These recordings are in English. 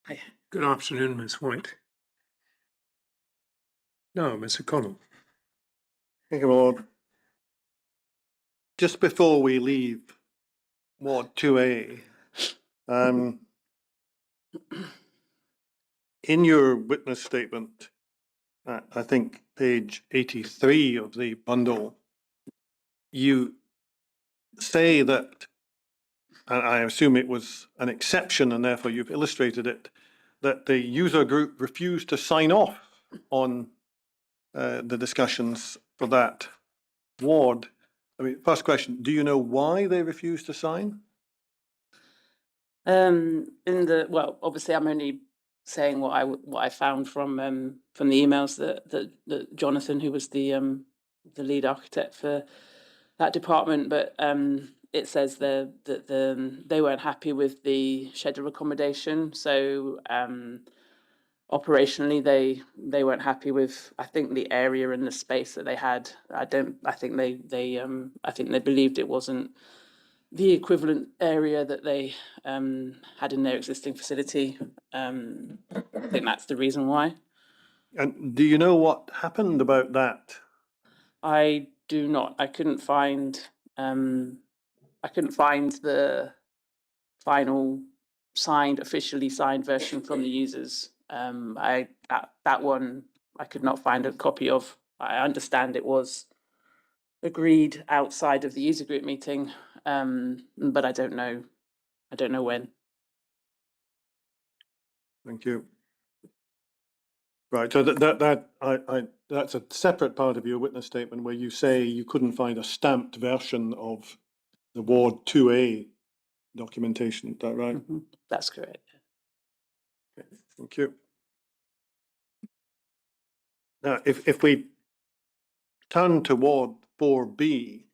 Hi. Good afternoon, Ms. White. No, Mr. Connell. Thank you, my Lord. Just before we leave Ward 2A, in your witness statement, I think page 83 of the bundle, you say that, and I assume it was an exception and therefore you've illustrated it, that the user group refused to sign off on the discussions for that ward. I mean, first question, do you know why they refused to sign? Well, obviously, I'm only saying what I found from the emails that Jonathan, who was the lead architect for that department, but it says there that they weren't happy with the schedule accommodation. So operationally, they weren't happy with, I think, the area and the space that they had. I think they believed it wasn't the equivalent area that they had in their existing facility. I think that's the reason why. And do you know what happened about that? I do not. I couldn't find the final officially signed version from the users. That one I could not find a copy of. I understand it was agreed outside of the user group meeting, but I don't know when. Thank you. Right, so that's a separate part of your witness statement where you say you couldn't find a stamped version of the Ward 2A documentation. Is that right? Mm-hmm. That's correct. Okay, thank you. Now, if we turn to Ward 4B,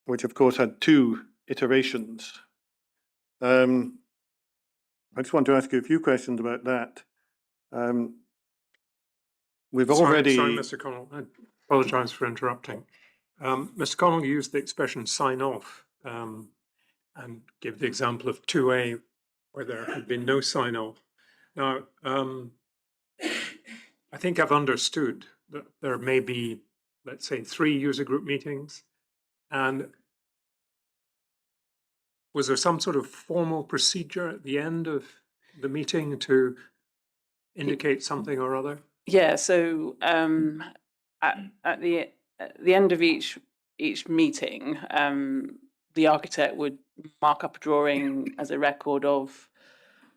which of course had two iterations, I just want to ask you a few questions about that. We've already... Sorry, Mr. Connell, I apologise for interrupting. Mr. Connell used the expression sign off and gave the example of 2A where there had been no sign off. Now, I think I've understood that there may be, let's say, 3 user group meetings. And was there some sort of formal procedure at the end of the meeting to indicate something or other? Yeah. So at the end of each meeting, the architect would mark up a drawing as a record of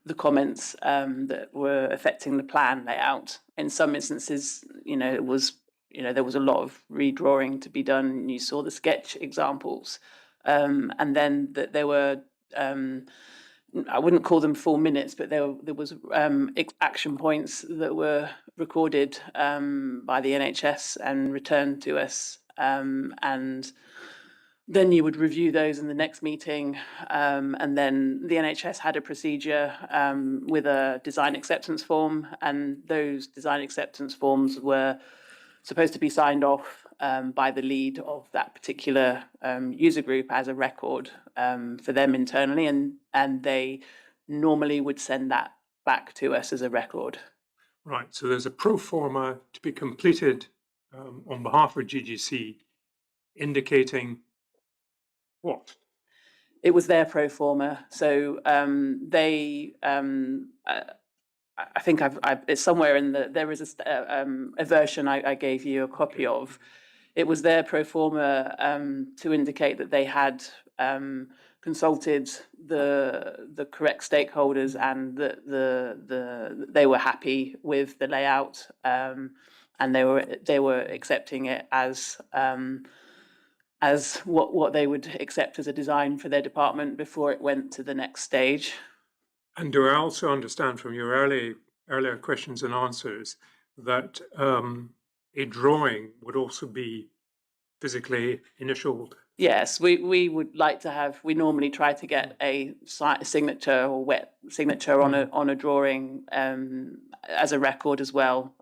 the comments that were affecting the plan layout. In some instances, there was a lot of redrawing to be done. You saw the sketch examples, and then that there were. I wouldn't call them full minutes, but there was action points that were recorded by the NHS and returned to us, and then you would review those in the next meeting, and then the NHS had a procedure with a design acceptance form, and those design acceptance forms were supposed to be signed off by the lead of that particular user group as a record for them internally, and they normally would send that back to us as a record. Right, so there's a pro forma to be completed on behalf of GGC indicating what? It was their pro forma, so they. I think it's somewhere in there is a version I gave you a copy of. It was their pro forma to indicate that they had consulted the correct stakeholders and that they were happy with the layout, and they were accepting it as what they would accept as a design for their department before it went to the next stage. And do I also understand from your earlier questions and answers that a drawing would also be physically initialed? Yes, we would like to have. We normally try to get a signature or wet signature on a drawing as a record as well.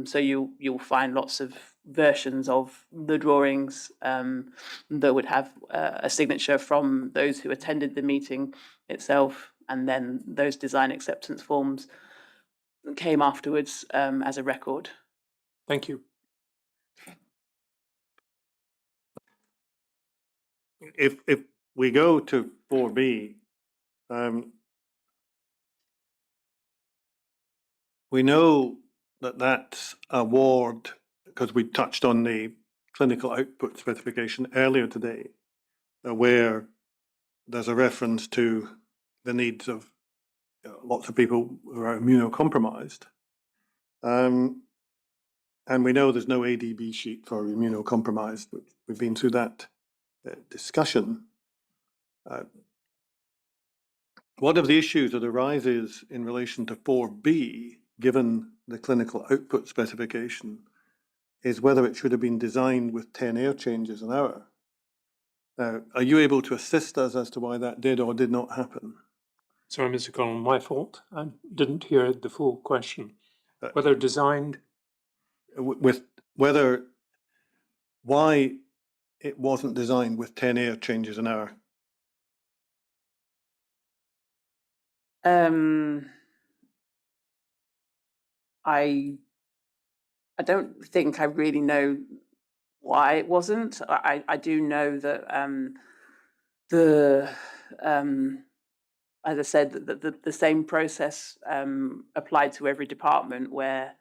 So you'll find lots of versions of the drawings that would have a signature from those who attended the meeting itself. and then those design acceptance forms came afterwards as a record. Thank you. If we go to 4B, we know that that's a ward, because we touched on the clinical output specification earlier today, where there's a reference to the needs of lots of people who are immunocompromised. And we know there's no ADB sheet for immunocompromised. We've been through that discussion. One of the issues that arises in relation to 4B, given the clinical output specification, is whether it should have been designed with 10 air changes an hour. Now, are you able to assist us as to why that did or did not happen? Sorry, Mr. Connell, my fault. I didn't hear the full question. Uh, Whether designed, With whether, why it wasn't designed with 10 air changes an hour? I don't think I really know why it wasn't. I do know that as I said, the same process applied to every department, where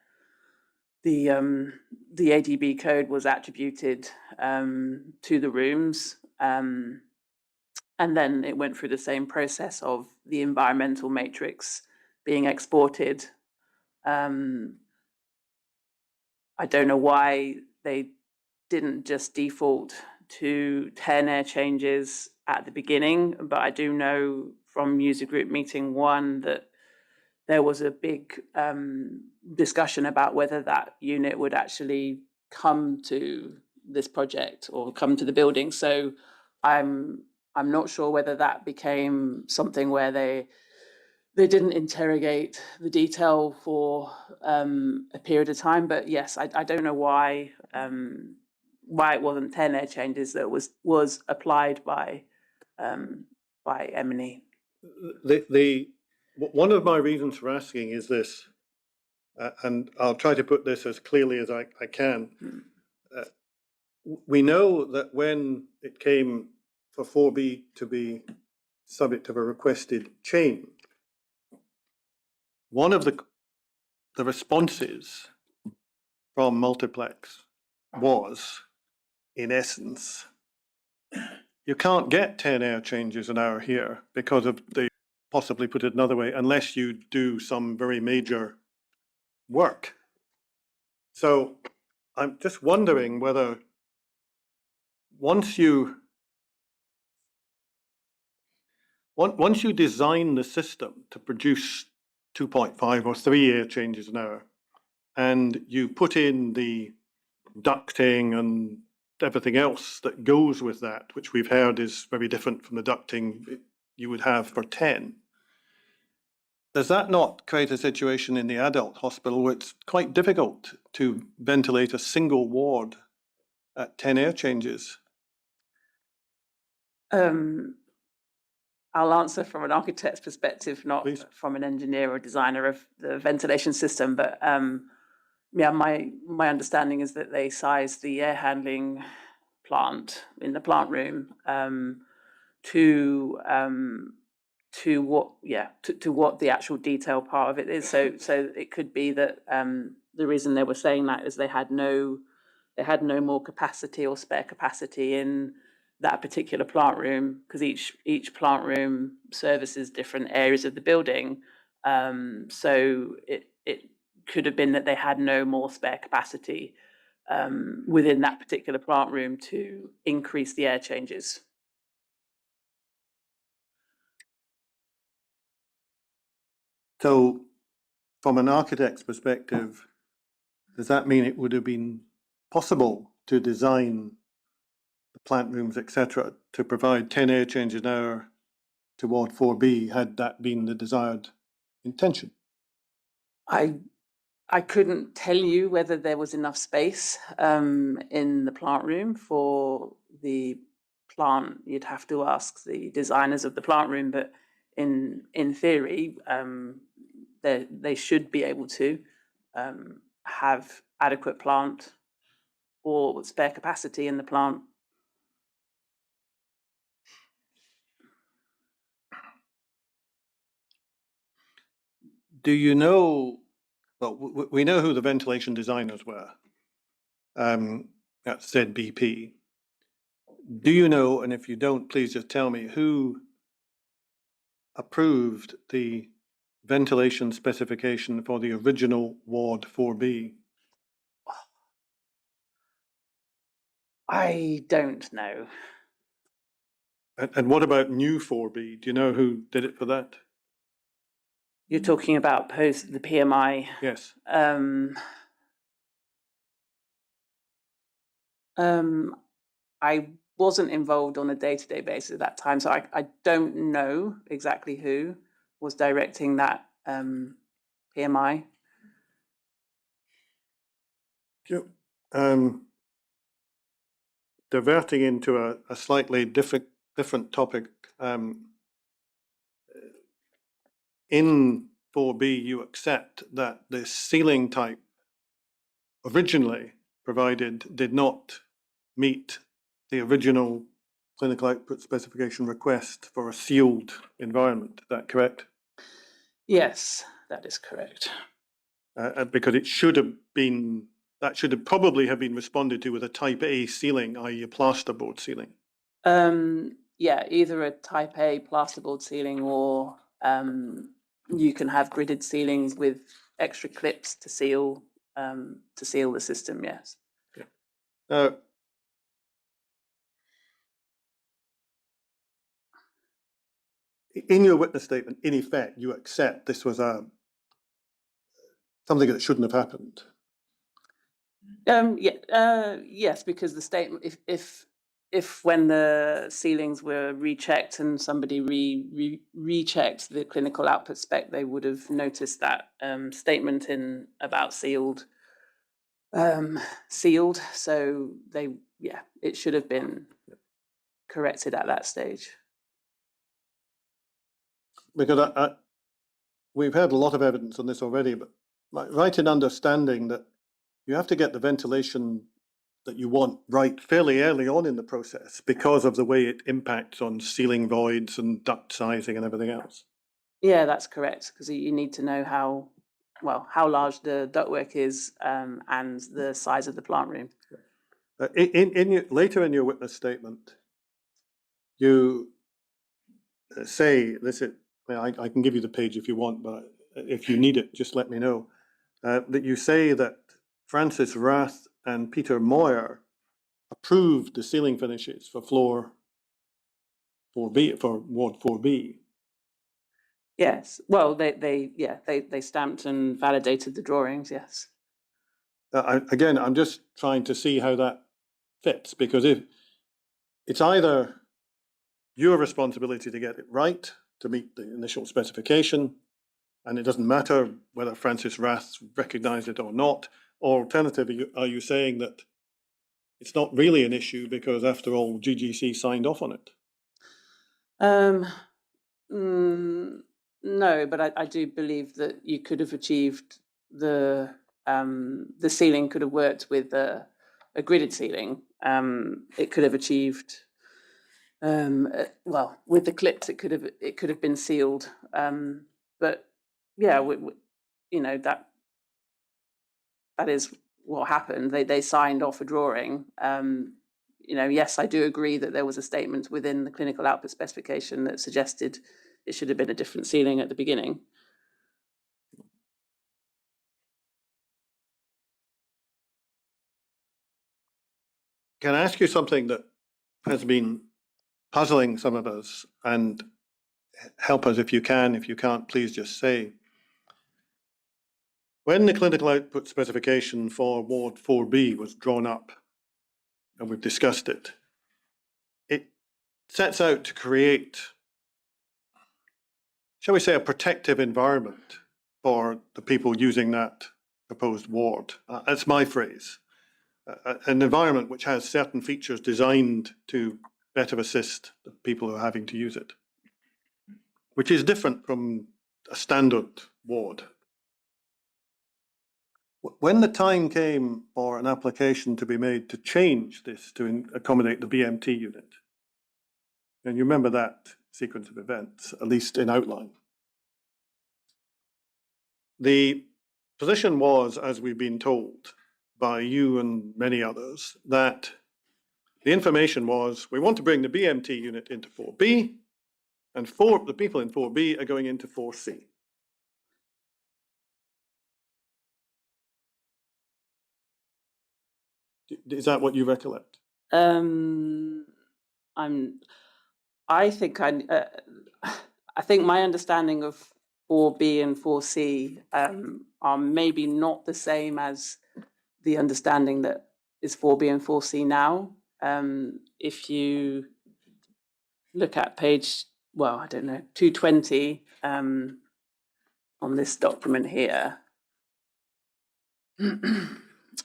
the ADB code was attributed to the rooms, and then it went through the same process of the environmental matrix being exported. I don't know why they didn't just default to 10 air changes at the beginning, but I do know from user group meeting 1 that there was a big discussion about whether that unit would actually come to this project or come to the building. So I'm not sure whether that became something where they didn't interrogate the detail for a period of time. But yes, I don't know why it wasn't 10 air changes that was applied by M&E. One of my reasons for asking is this, and I'll try to put this as clearly as I can. We know that when it came for 4B to be subject of a requested change, one of the responses from Multiplex was, in essence, you can't get 10 air changes an hour here because of the, possibly put it another way, unless you do some very major work. So I'm just wondering whether once you design the system to produce 2.5 or 3 air changes an hour, and you put in the ducting and everything else that goes with that, which we've heard is very different from the ducting you would have for 10, does that not create a situation in the adult hospital where it's quite difficult to ventilate a single ward at 10 air changes? I'll answer from an architect's perspective, not Please. from an engineer or designer of the ventilation system. But yeah, my understanding is that they sized the air handling plant in the plant room to what the actual detail part of it is. So it could be that the reason they were saying that is they had no more capacity or spare capacity in that particular plant room, because each plant room services different areas of the building. So it could have been that they had no more spare capacity within that particular plant room to increase the air changes. So from an architect's perspective, does that mean it would have been possible to design the plant rooms, etc., to provide 10 air changes an hour to Ward 4B, had that been the desired intention? I couldn't tell you whether there was enough space in the plant room for the plant. You'd have to ask the designers of the plant room, but in theory, they should be able to have adequate plant or spare capacity in the plant. Do you know, well, we know who the ventilation designers were at ZBP. Do you know, and if you don't, please just tell me, who approved the ventilation specification for the original Ward 4B? I don't know. And what about new 4B? Do you know who did it for that? You're talking about post the PMI. Yes. I wasn't involved on a day-to-day basis at that time, so I don't know exactly who was directing that PMI. Diverting into a slightly different topic. In 4B, you accept that the ceiling type originally provided did not meet the original clinical output specification request for a sealed environment. Is that correct? Yes, that is correct. Because it should have been, that should have probably have been responded to with a type A ceiling, i.e. a plasterboard ceiling. Yeah, either a type A plasterboard ceiling or you can have gridded ceilings with extra clips to seal the system. Yes. In your witness statement, in effect, you accept this was something that shouldn't have happened. Yes, because the statement, if when the ceilings were rechecked and somebody rechecked the clinical output spec, they would have noticed that statement in about sealed. So it should have been corrected at that stage. Because we've had a lot of evidence on this already, but right in understanding that you have to get the ventilation that you want right fairly early on in the process because of the way it impacts on ceiling voids and duct sizing and everything else. Yeah, that's correct, because you need to know how large the ductwork is and the size of the plant room. Later in your witness statement, you say this. I can give you the page if you want, but if you need it, just let me know. That you say that Francis Rath and Peter Moyer approved the ceiling finishes for floor 4B, for Ward 4B. Yes, well, they stamped and validated the drawings. Yes. Again, I'm just trying to see how that fits, because if it's either your responsibility to get it right to meet the initial specification, and it doesn't matter whether Francis Rath recognized it or not, or alternatively, are you saying that it's not really an issue because after all, GGC signed off on it? No, but I do believe that you could have achieved the ceiling could have worked with a gridded ceiling. It could have achieved with the clips. It could have been sealed. But yeah, that is what happened. They signed off a drawing. Yes, I do agree that there was a statement within the clinical output specification that suggested it should have been a different ceiling at the beginning. Can I ask you something that has been puzzling some of us, and help us if you can. If you can't, please just say. When the clinical output specification for Ward 4B was drawn up, and we've discussed it, it sets out to create, shall we say, a protective environment for the people using that proposed ward. That's my phrase. An environment which has certain features designed to better assist the people who are having to use it. which is different from a standard ward. When the time came for an application to be made to change this to accommodate the BMT unit, and you remember that sequence of events, at least in outline, the position was, as we've been told by you and many others, that the information was, we want to bring the BMT unit into 4B, and the people in 4B are going into 4C. Is that what you recollect? I think I think my understanding of 4B and 4C are maybe not the same as the understanding that is 4B and 4C now. If you look at page, well, I don't know, 220 on this document here.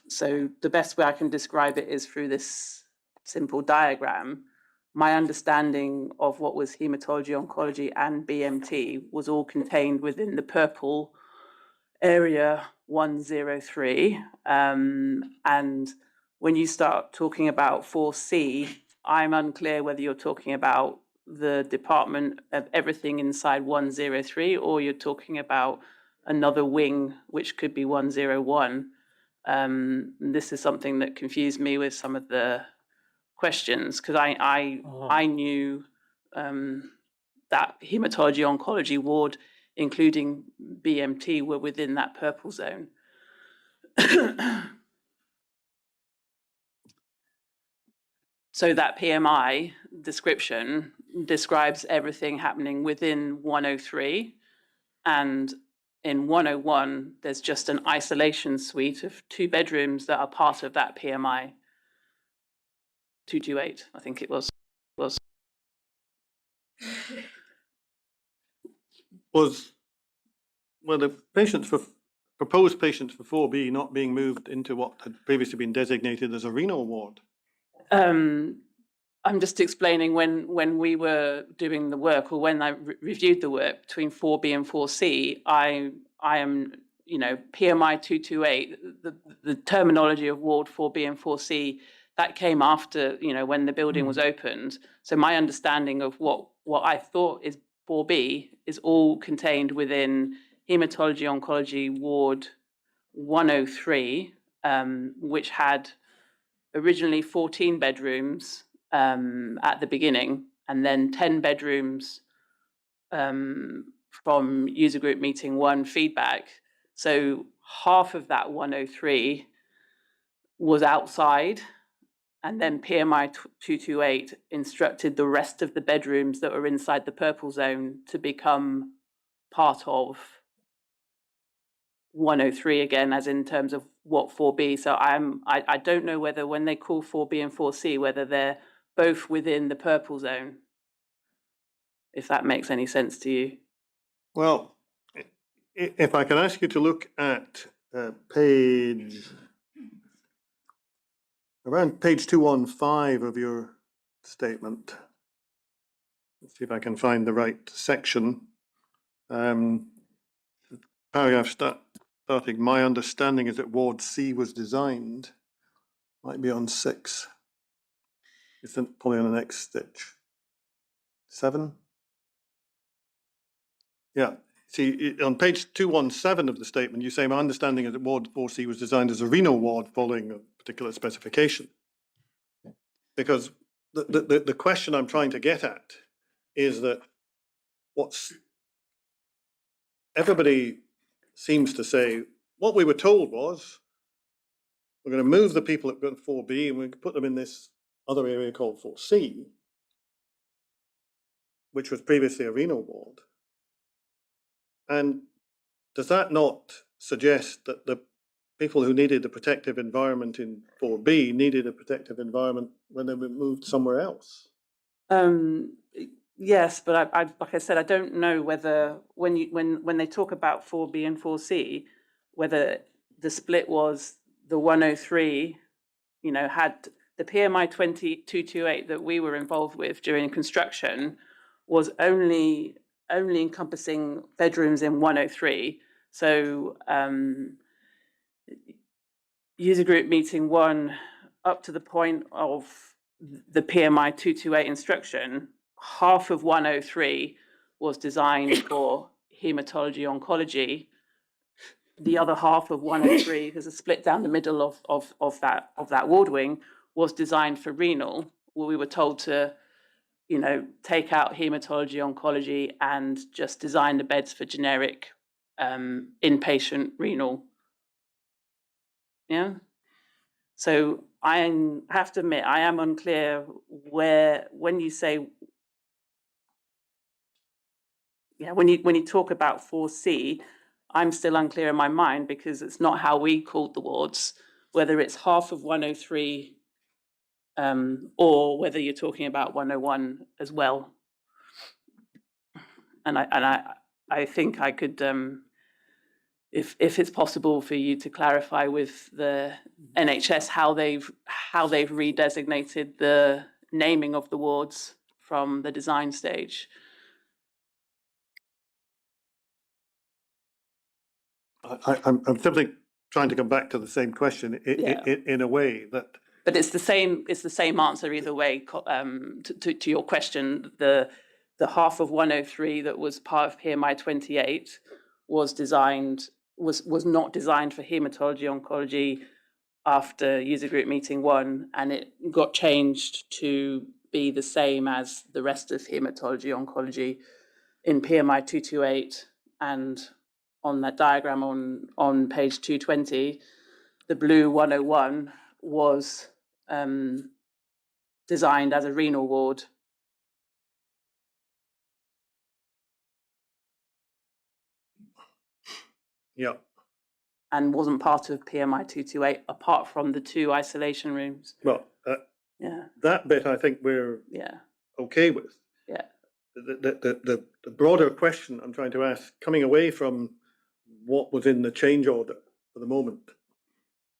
So the best way I can describe it is through this simple diagram. My understanding of what was hematology, oncology, and BMT was all contained within the purple area 103. And when you start talking about 4C, I'm unclear whether you're talking about the department of everything inside 103 or you're talking about another wing, which could be 101. This is something that confused me with some of the questions because I knew that hematology oncology ward, including BMT, were within that purple zone. So that PMI description describes everything happening within 103, and in 101 there's just an isolation suite of 2 bedrooms that are part of that PMI 228, I think it was. Were the proposed patients for 4B not being moved into what had previously been designated as a renal ward? I'm just explaining when we were doing the work, or when I reviewed the work between 4B and 4C, I am, PMI 228, the terminology of ward 4B and 4C, that came after, when the building was opened. So my understanding of what I thought is 4B is all contained within hematology oncology ward 103, which had originally 14 bedrooms at the beginning, and then 10 bedrooms from user group meeting 1 feedback. So half of that 103 was outside, and then PMI 228 instructed the rest of the bedrooms that were inside the purple zone to become part of 103 again, as in terms of what 4B. So I don't know whether when they call 4B and 4C, whether they're both within the purple zone, if that makes any sense to you. Well, if I can ask you to look at around page 215 of your statement. Let's see if I can find the right section. Paragraph starting, my understanding is that Ward C was designed, might be on 6. It's probably on the next stitch. 7? Yeah. See, on page 217 of the statement, you say, my understanding is that Ward 4C was designed as a renal ward following a particular specification. Because the question I'm trying to get at is that everybody seems to say, what we were told was, we're going to move the people at 4B and we put them in this other area called 4C, which was previously a renal ward. And does that not suggest that the people who needed a protective environment in 4B needed a protective environment when they were moved somewhere else? Yes, but I like I said, I don't know whether when they talk about 4B and 4C, whether the split was the 103, had the PMI 228 that we were involved with during construction was only only encompassing bedrooms in 103. So user group meeting 1 up to the point of the PMI 228 instruction, half of 103 was designed for hematology oncology. The other half of 103, there's a split down the middle of that ward wing, was designed for renal, where we were told to, you know, take out hematology oncology and just design the beds for generic inpatient renal. Yeah. So I have to admit, I am unclear when you say, yeah, when you talk about 4C, I'm still unclear in my mind because it's not how we called the wards, whether it's half of 103 or whether you're talking about 101 as well. And I think I could, if it's possible for you to clarify with the NHS how they've redesignated the naming of the wards from the design stage. I'm simply trying to come back to the same question in a way that. But it's the same answer either way. To your question, the half of 103 that was part of PMI 28 was not designed for hematology oncology after user group meeting 1, and it got changed to be the same as the rest of hematology oncology in PMI 228. And on that diagram on page 220, the blue 101 was designed as a renal ward. Yeah. And wasn't part of PMI 228 apart from the 2 isolation rooms. Well, yeah. That bit I think we're okay with. Yeah. The broader question I'm trying to ask, coming away from what was in the change order for the moment,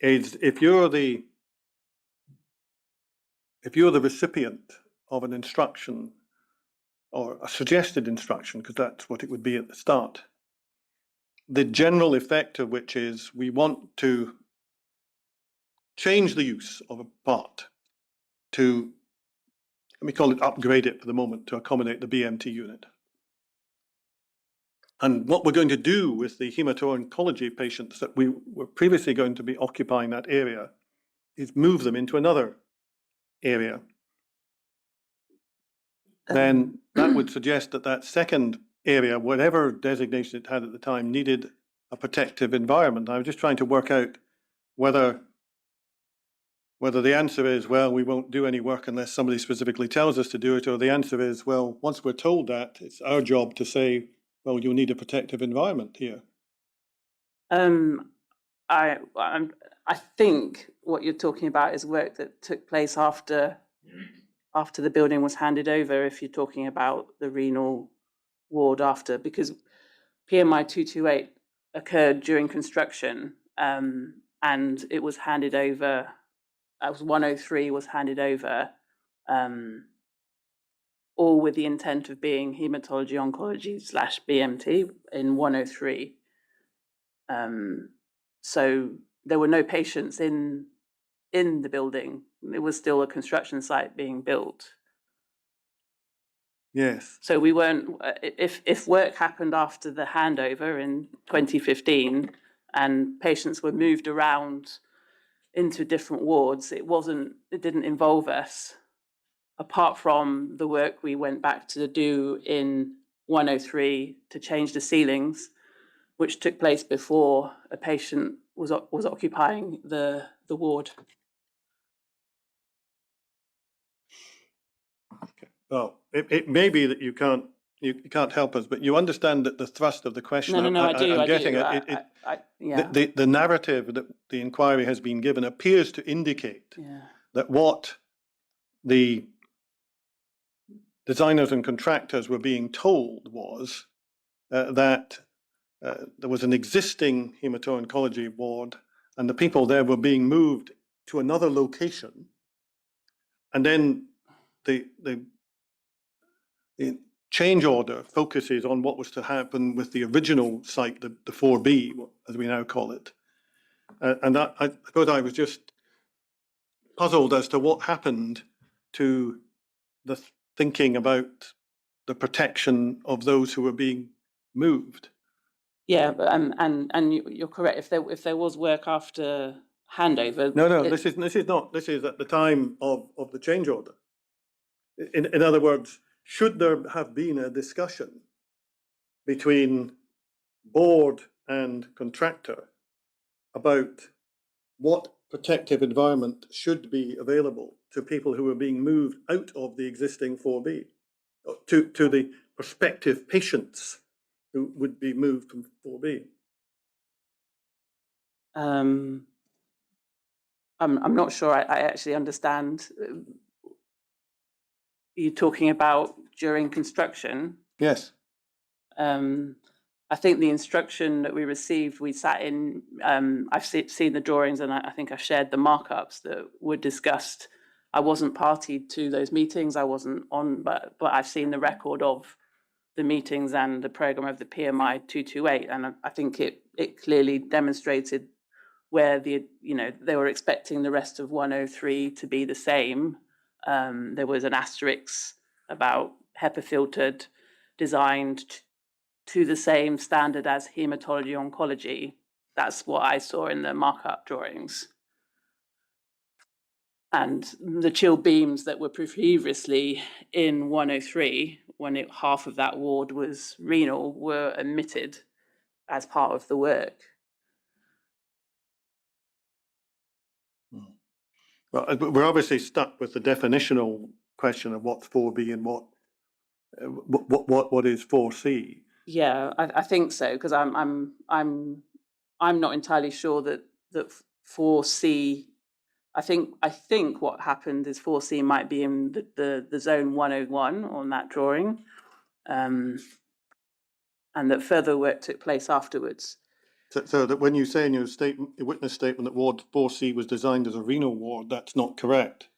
is if you're the recipient of an instruction or a suggested instruction, because that's what it would be at the start, the general effect of which is we want to change the use of a part to, let me call it upgrade it for the moment, to accommodate the BMT unit. And what we're going to do with the hemato-oncology patients that we were previously going to be occupying that area is move them into another area. Then that would suggest that that second area, whatever designation it had at the time, needed a protective environment. I was just trying to work out whether the answer is, well, we won't do any work unless somebody specifically tells us to do it, or the answer is, well, once we're told that, it's our job to say, well, you'll need a protective environment here. I think what you're talking about is work that took place after the building was handed over, if you're talking about the renal ward after, because PMI 228 occurred during construction, and it was handed over, as 103 was handed over, all with the intent of being hematology oncology / BMT in 103. So there were no patients in the building. It was still a construction site being built. Yes. So we weren't, if work happened after the handover in 2015 and patients were moved around into different wards, it didn't involve us, apart from the work we went back to do in 103 to change the ceilings, which took place before a patient was occupying the ward. Well, it may be that you can't help us, but you understand that the thrust of the question. No, I do. I'm getting it. The narrative that the inquiry has been given appears to indicate that what the designers and contractors were being told was that there was an existing hemato-oncology ward, and the people there were being moved to another location, and then the change order focuses on what was to happen with the original site, the 4B, as we now call it. And that, I suppose I was just puzzled as to what happened to the thinking about the protection of those who were being moved. Yeah, but you're correct. If there was work after handover, No, this is not. This is at the time of the change order. In other words, should there have been a discussion between board and contractor about what protective environment should be available to people who are being moved out of the existing 4B, to the prospective patients who would be moved from 4B? I'm not sure I actually understand. You talking about during construction? Yes. I think the instruction that we received, we sat in, I've seen the drawings and I think I shared the markups that were discussed. I wasn't party to those meetings, I wasn't on, but I've seen the record of the meetings and the programme of the PMI 228, and I think it clearly demonstrated where they were expecting the rest of 103 to be the same. There was an asterisk about HEPA filtered, designed to the same standard as hematology oncology. That's what I saw in the markup drawings. And the chill beams that were previously in 103, when half of that ward was renal, were omitted as part of the work. Well, we're obviously stuck with the definitional question of what's 4B and what is 4C. Yeah, I think so, because I'm not entirely sure that 4C. I think what happened is 4C might be in the zone 101 on that drawing, and that further work took place afterwards. So that when you say in your witness statement that Ward 4C was designed as a renal ward, that's not correct.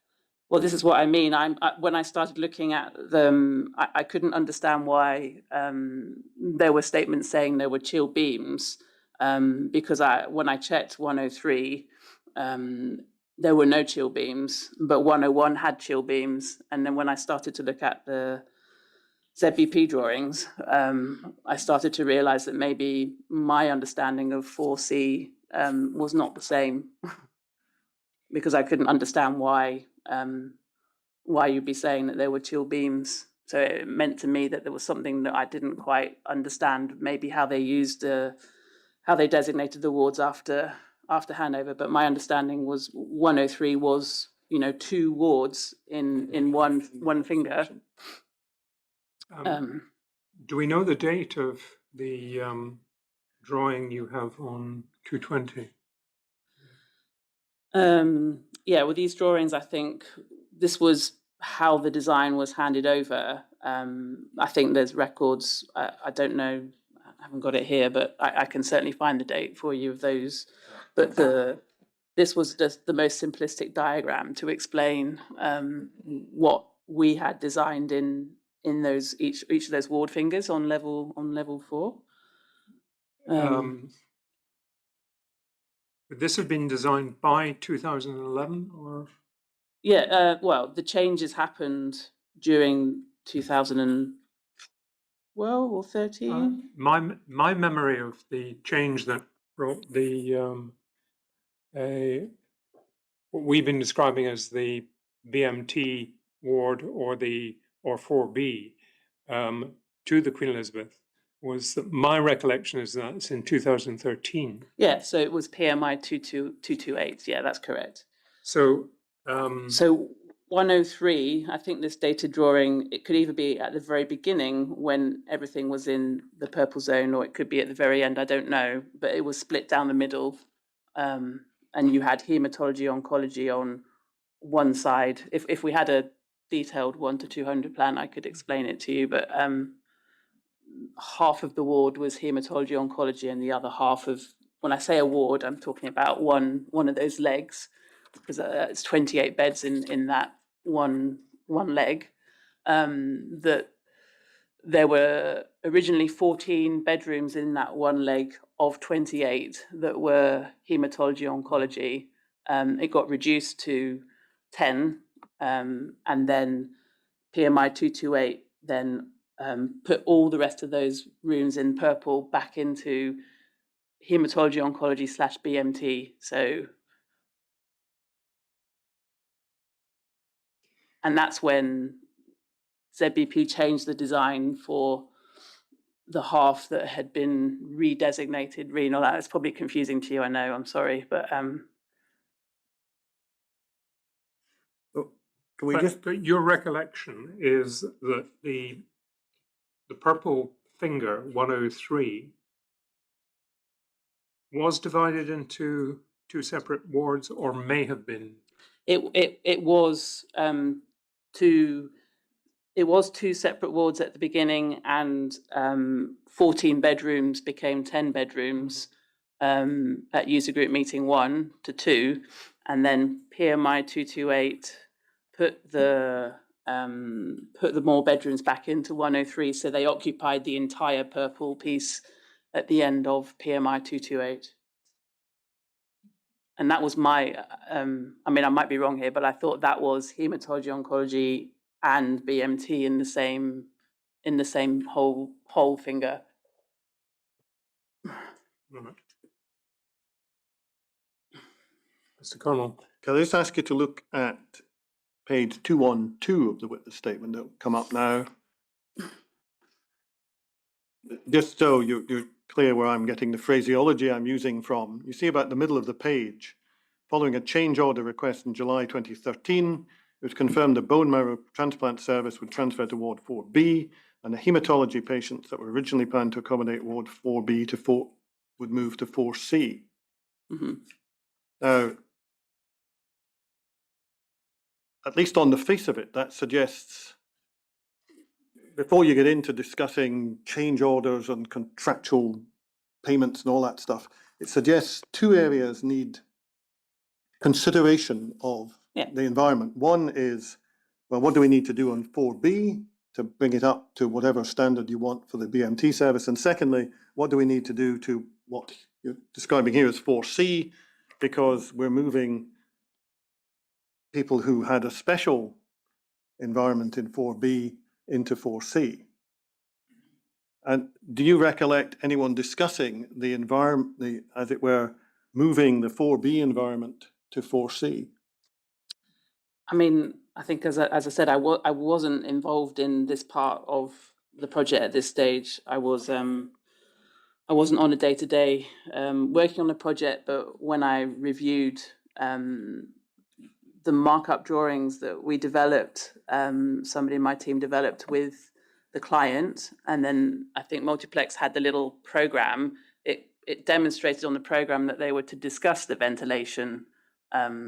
Well, this is what I mean. When I started looking at them, I couldn't understand why there were statements saying there were chill beams, because when I checked 103, there were no chill beams, but 101 had chill beams. And then when I started to look at the ZBP drawings, I started to realise that maybe my understanding of 4C was not the same, because I couldn't understand why you'd be saying that there were chill beams. So it meant to me that there was something that I didn't quite understand, maybe how they designated the wards after handover. But my understanding was 103 was, 2 wards in one finger. Do we know the date of the drawing you have on 220? Yeah, with these drawings, I think this was how the design was handed over. I think there's records. I don't know. I haven't got it here, but I can certainly find the date for you of those. But this was just the most simplistic diagram to explain what we had designed in those each of those ward fingers on level 4. Would this have been designed by 2011 or? Yeah, well, the changes happened during 2012 or 13. My memory of the change that brought the what we've been describing as the BMT ward or 4B to the Queen Elizabeth was that my recollection is that it's in 2013. Yeah, so it was PMI 228. Yeah, that's correct. So So 103, I think this data drawing, it could either be at the very beginning when everything was in the purple zone, or it could be at the very end, I don't know, but it was split down the middle. And you had hematology oncology on one side. If we had a detailed 1 to 200 plan, I could explain it to you, but half of the ward was hematology oncology, and the other half of, when I say a ward, I'm talking about one of those legs, because it's 28 beds in that one leg, that there were originally 14 bedrooms in that one leg of 28 that were haematology oncology. It got reduced to 10, and then PMI 228 then put all the rest of those rooms in purple back into haematology oncology / BMT. So, and that's when ZBP changed the design for the half that had been redesignated renal. That's probably confusing to you, I know, I'm sorry, but Can we just, But your recollection is that the purple finger 103 was divided into two separate wards, or may have been. it was two. It was two separate wards at the beginning, and 14 bedrooms became 10 bedrooms at user group meeting 1 to 2, and then PMI 228 put the more bedrooms back into 103, so they occupied the entire purple piece at the end of PMI 228. And that was my, I mean, I might be wrong here, but I thought that was haematology oncology and BMT in the same whole finger. Right. Mr. Connell. can I just ask you to look at page 212 of the witness statement that will come up now? Just so you're clear where I'm getting the phraseology I'm using from. You see about the middle of the page, following a change order request in July 2013, it was confirmed the bone marrow transplant service would transfer to Ward 4B, and the haematology patients that were originally planned to accommodate Ward 4B to 4 would move to 4C. Mm-hmm. Now, at least on the face of it, that suggests, before you get into discussing change orders and contractual payments and all that stuff, it suggests two areas need consideration of the environment. One is, well, what do we need to do on 4B to bring it up to whatever standard you want for the BMT service? And secondly, what do we need to do to what you're describing here as 4C, because we're moving people who had a special environment in 4B into 4C. And do you recollect anyone discussing the environment, as it were, moving the 4B environment to 4C? I mean, I think as I said, I wasn't involved in this part of the project at this stage. I wasn't on a day-to-day working on the project, but when I reviewed the markup drawings that we developed, somebody in my team developed with the client, and then I think Multiplex had the little program. It demonstrated on the program that they were to discuss the ventilation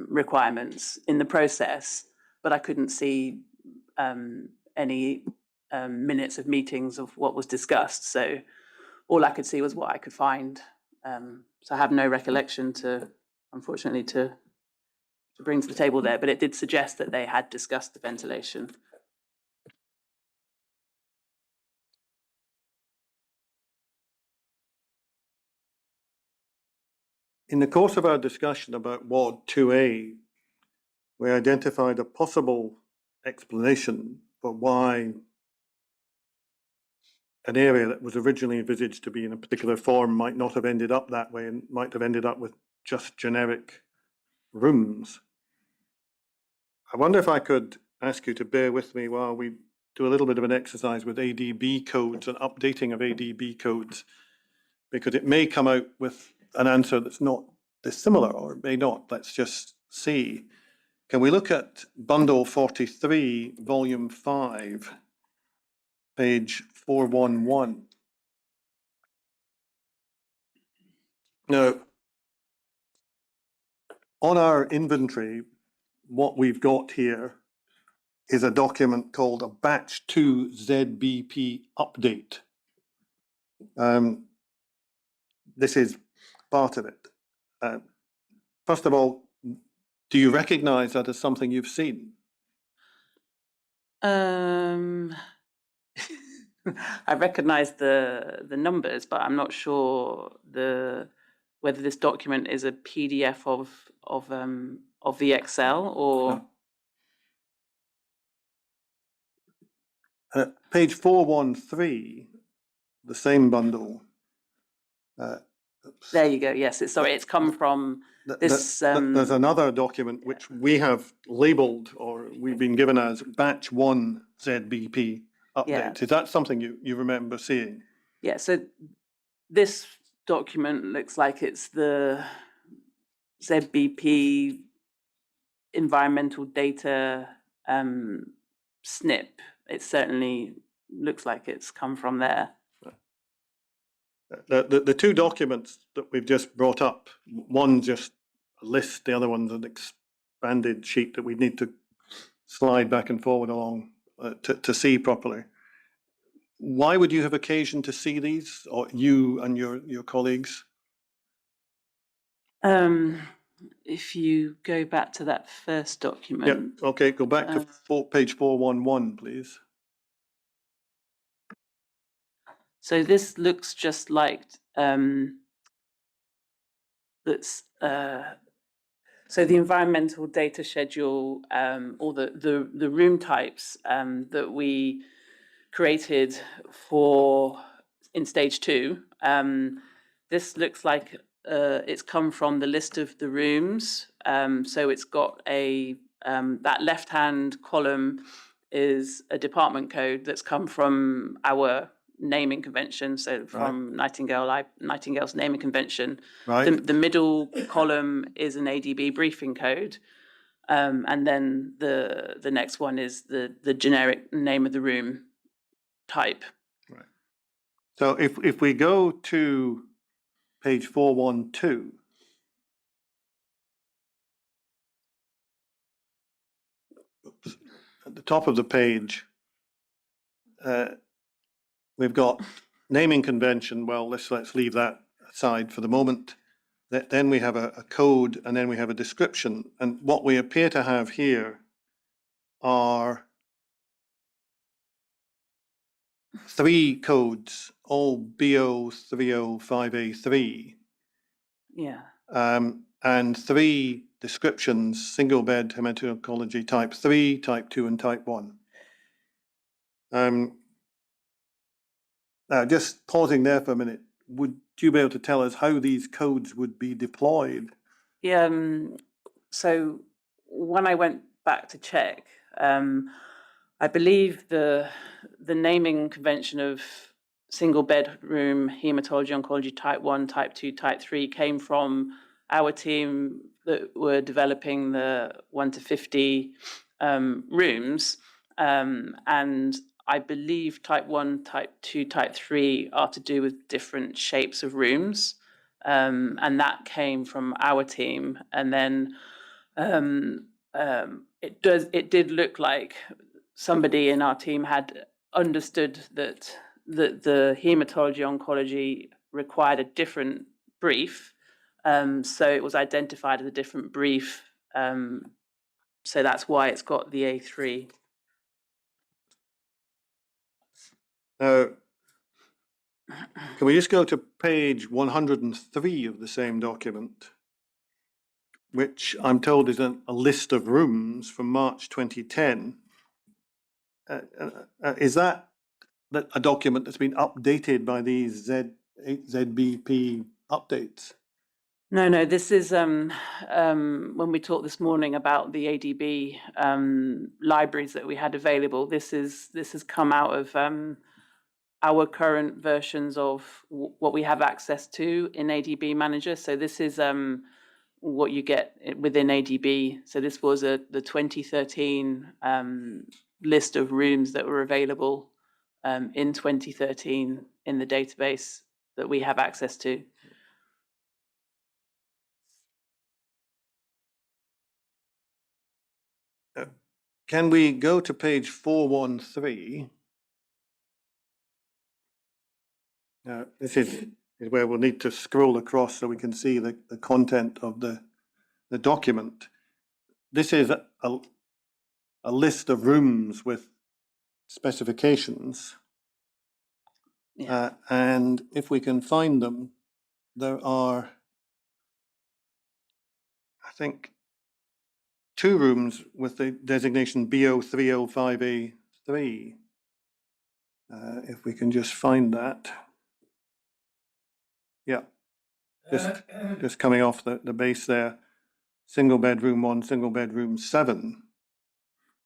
requirements in the process, but I couldn't see any minutes of meetings of what was discussed. So all I could see was what I could find. So I have no recollection unfortunately, to bring to the table there, but it did suggest that they had discussed the ventilation. In the course of our discussion about Ward 2A, we identified a possible explanation for why an area that was originally envisaged to be in a particular form might not have ended up that way and might have ended up with just generic rooms. I wonder if I could ask you to bear with me while we do a little bit of an exercise with ADB codes and updating of ADB codes, because it may come out with an answer that's not dissimilar, or it may not. Let's just see. Can we look at bundle 43, volume 5, page 411? Now, on our inventory, what we've got here is a document called a Batch 2 ZBP update. This is part of it. First of all, do you recognize that as something you've seen? I recognise the numbers, but I'm not sure whether this document is a PDF of the Excel or. Page 413, the same bundle. Oops. There you go. Yes, it's come from this. There's another document which we have labelled, or we've been given as batch 1 ZBP update. Yeah. Is that something you remember seeing? Yeah. So this document looks like it's the ZBP environmental data snip. It certainly looks like it's come from there. The two documents that we've just brought up, one just a list, the other one's an expanded sheet that we need to slide back and forward along to see properly. Why would you have occasion to see these, or you and your colleagues? If you go back to that first Yeah, document. okay, go back to page 411, please. So this looks just like that's so the environmental data schedule, or the room types that we created for in stage 2. This looks like it's come from the list of the rooms. So it's got that left-hand column is a department code that's come from our naming convention, so from Nightingale's naming convention. Right. The middle column is an ADB briefing code, and then the next one is the generic name of the room type. Right. So if we go to page 412, at the top of the page, we've got naming convention. Well, let's leave that aside for the moment. Then we have a code, and then we have a description. And what we appear to have here are 3 codes, all BO 305A3. Yeah. And 3 descriptions: single bed hematology type 3, type 2, and type 1. Now, just pausing there for a minute, would you be able to tell us how these codes would be deployed? Yeah. So when I went back to check, I believe the naming convention of single bedroom hematology oncology type 1, type 2, type 3 came from our team that were developing the 1 to 50 rooms, and I believe type 1, type 2, type 3 are to do with different shapes of rooms, and that came from our team. And then it did look like somebody in our team had understood that the hematology oncology required a different brief, so it was identified as a different brief. So that's why it's got the A3. Now, can we just go to page 103 of the same document, which I'm told is a list of rooms from March 2010. Is that a document that's been updated by these ZBP updates? No, this is when we talked this morning about the ADB libraries that we had available. This has come out of our current versions of what we have access to in ADB Manager. So this is what you get within ADB. So this was the 2013 list of rooms that were available in 2013 in the database that we have access to. Can we go to page 413? This is where we'll need to scroll across so we can see the content of the document. This is a list of rooms with specifications. Yeah. And if we can find them, there are, I think, 2 rooms with the designation BO305A3. If we can just find that. Yeah, just coming off the base there. Single bedroom 1, single bedroom 7.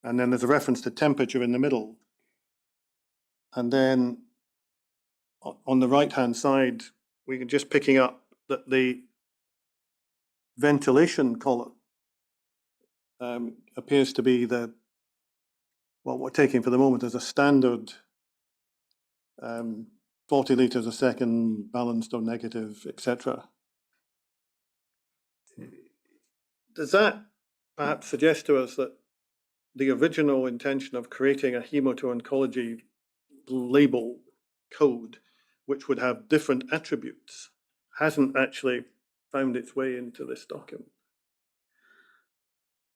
And then there's a reference to temperature in the middle. And then on the right-hand side, we can just picking up that the ventilation column appears to be what we're taking for the moment as a standard 40 litres a second, balanced or negative, etc. Does that perhaps suggest to us that the original intention of creating a hemato-oncology label code, which would have different attributes, hasn't actually found its way into this document?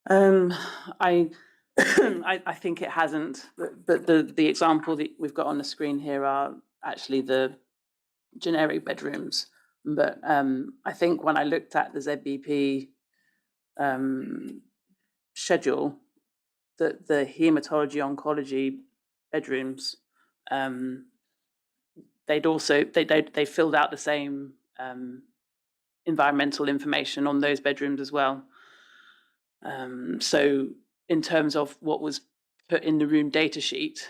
I I think it hasn't, but the example that we've got on the screen here are actually the generic bedrooms. But I think when I looked at the ZBP schedule, that the hematology oncology bedrooms, they filled out the same environmental information on those bedrooms as well. So in terms of what was put in the room data sheet,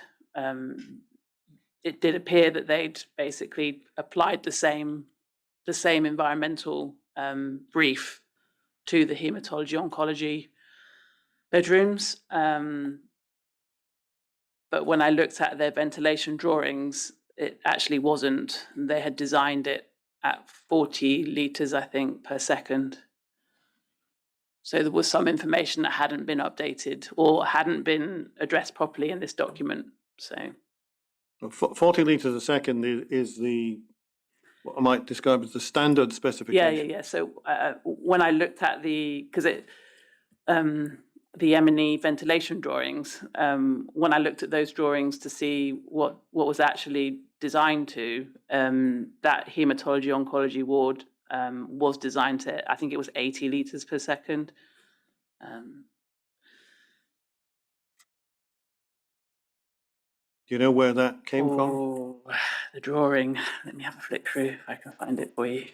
it did appear that they'd basically applied the same environmental brief to the hematology oncology bedrooms. But when I looked at their ventilation drawings, it actually wasn't. They had designed it at 40 litres, I think, per second. So there was some information that hadn't been updated or hadn't been addressed properly in this document. So 40 litres a second is what I might describe as the standard specification. yeah. So when I looked at because the M&E ventilation drawings, when I looked at those drawings to see what was actually designed to, that hematology oncology ward was designed to, I think it was 80 litres per second. Do you know where that came from? Oh, the drawing. Let me have a flick through if I can find it for you.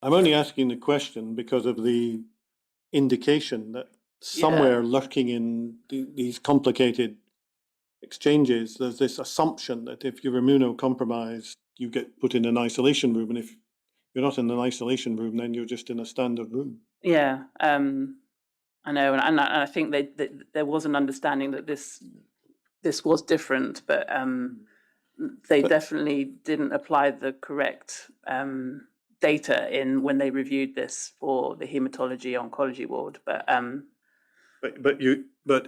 I'm only asking the question because of the indication that somewhere lurking in these complicated exchanges, there's this assumption that if you're immunocompromised, you get put in an isolation room. And if you're not in an isolation room, then you're just in a standard room. Yeah, I know, and I think there was an understanding that this was different, but they definitely didn't apply the correct data in when they reviewed this for the hematology oncology ward. But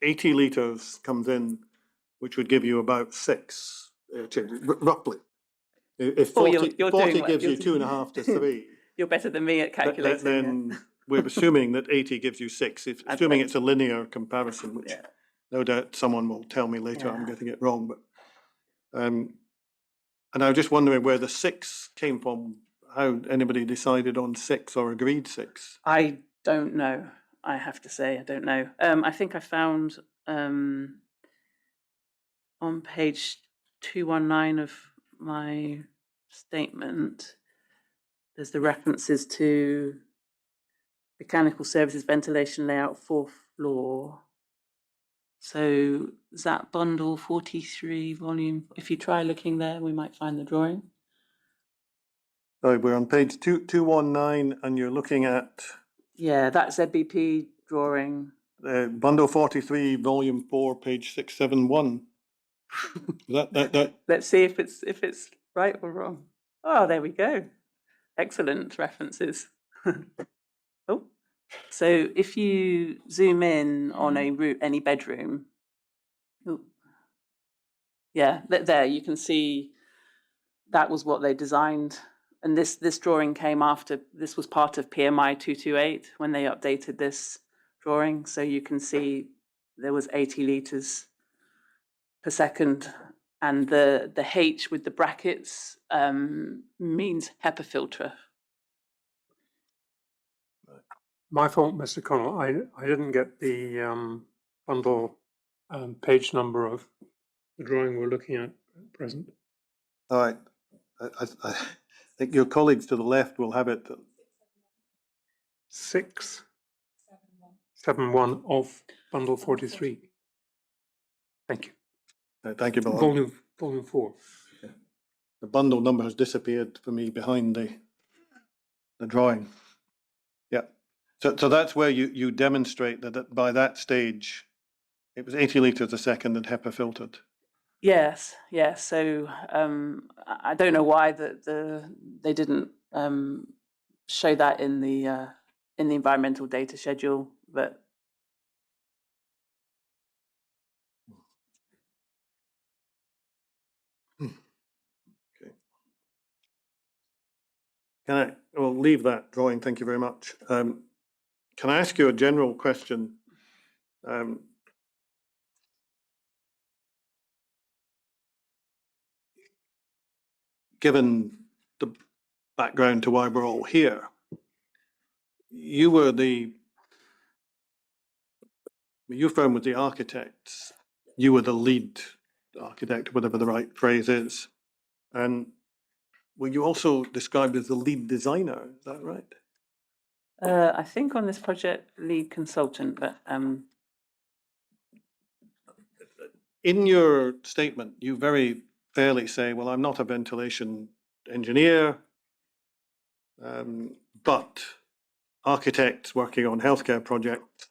80 litres comes in, which would give you about 6, roughly. If 40, you're 40 doing gives well. you 2.5 to 3, You're better than me at calculating. then we're assuming that 80 gives you 6, assuming it's a linear comparison, which no doubt someone will tell me later I'm getting it wrong. But and I was just wondering where the 6 came from, how anybody decided on 6 or agreed 6. I don't know. I have to say, I don't know. I think I found on page 219 of my statement, there's the references to mechanical services ventilation layout 4th floor. So is that bundle 43 volume? If you try looking there, we might find the drawing. Sorry, we're on page 219 and you're looking at... Yeah, that's ZBP drawing. Bundle 43, volume 4, page 671. that. Let's see if it's right or wrong. Oh, there we go. Excellent references. Oh, so if you zoom in on any bedroom, yeah, there you can see that was what they designed. And this drawing came after, this was part of PMI 228 when they updated this drawing. So you can see there was 80 litres per second, and the H with the brackets means HEPA filter. My fault, Mr. Connell. I didn't get the bundle page number of the drawing we're looking at present. All right. I think your colleagues to the left will have it. 671 of bundle 43. Thank you. Thank you, Bill. Volume 4. The bundle number has disappeared for me behind the drawing. Yeah. So that's where you demonstrate that by that stage, it was 80 litres a second and HEPA filtered. Yes, yes. So I don't know why they didn't show that in the environmental data schedule, but Okay. We'll leave that drawing. Thank you very much. Can I ask you a general question? Given the background to why we're all here, your firm was the architects, you were the lead architect, whatever the right phrase is, and were you also described as the lead designer? Is that right? I think on this project, lead consultant, but In your statement, you very fairly say, well, I'm not a ventilation engineer, but architects working on healthcare projects,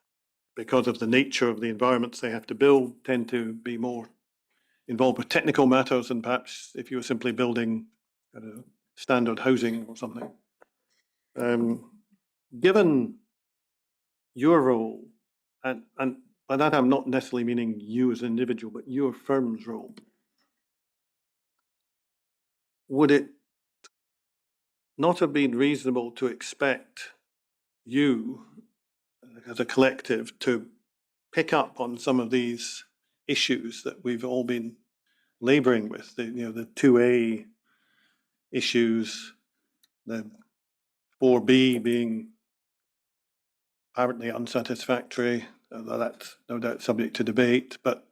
because of the nature of the environments they have to build, tend to be more involved with technical matters than perhaps if you were simply building standard housing or something. Given your role, and by that I'm not necessarily meaning you as an individual, but your firm's role, would it not have been reasonable to expect you as a collective to pick up on some of these issues that we've all been laboring with, the 2A issues, the 4B being apparently unsatisfactory, that's no doubt subject to debate, but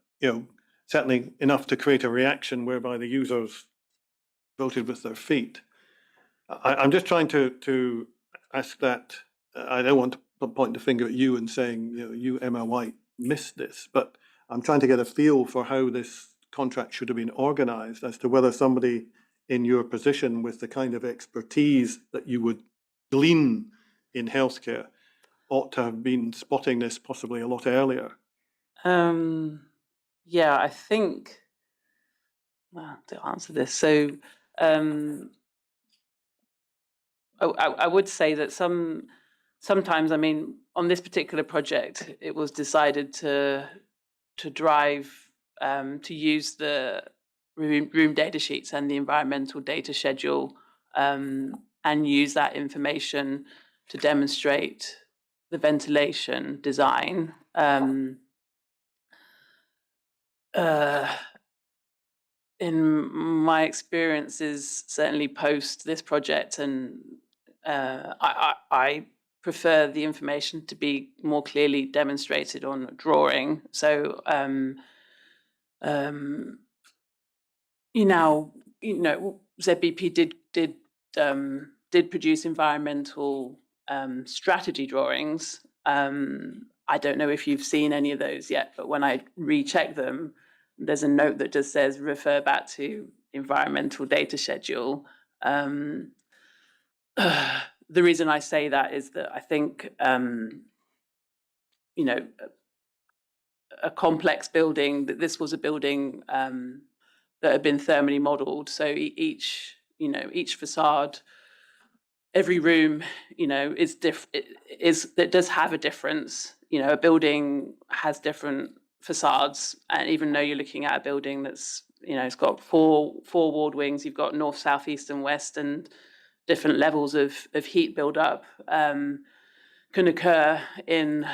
certainly enough to create a reaction whereby the users voted with their feet. I'm just trying to ask that. I don't want to point the finger at you and saying, you, Emma White, missed this, but I'm trying to get a feel for how this contract should have been organized, as to whether somebody in your position with the kind of expertise that you would glean in healthcare ought to have been spotting this possibly a lot earlier. yeah, I think, well, to answer this, so I would say that sometimes, I mean, on this particular project, it was decided to drive to use the room data sheets and the environmental data schedule and use that information to demonstrate the ventilation design. In my experiences, certainly post this project, and I prefer the information to be more clearly demonstrated on a drawing. So, ZBP did produce environmental strategy drawings. I don't know if you've seen any of those yet, but when I recheck them, there's a note that just says refer back to environmental data schedule. The reason I say that is that I think, a complex building, that this was a building that had been thermally modelled. So each facade, every room, it does have a difference. A building has different facades, and even though you're looking at a building that's, it's got four walled wings, you've got north, south, east, and west, and different levels of heat buildup can occur in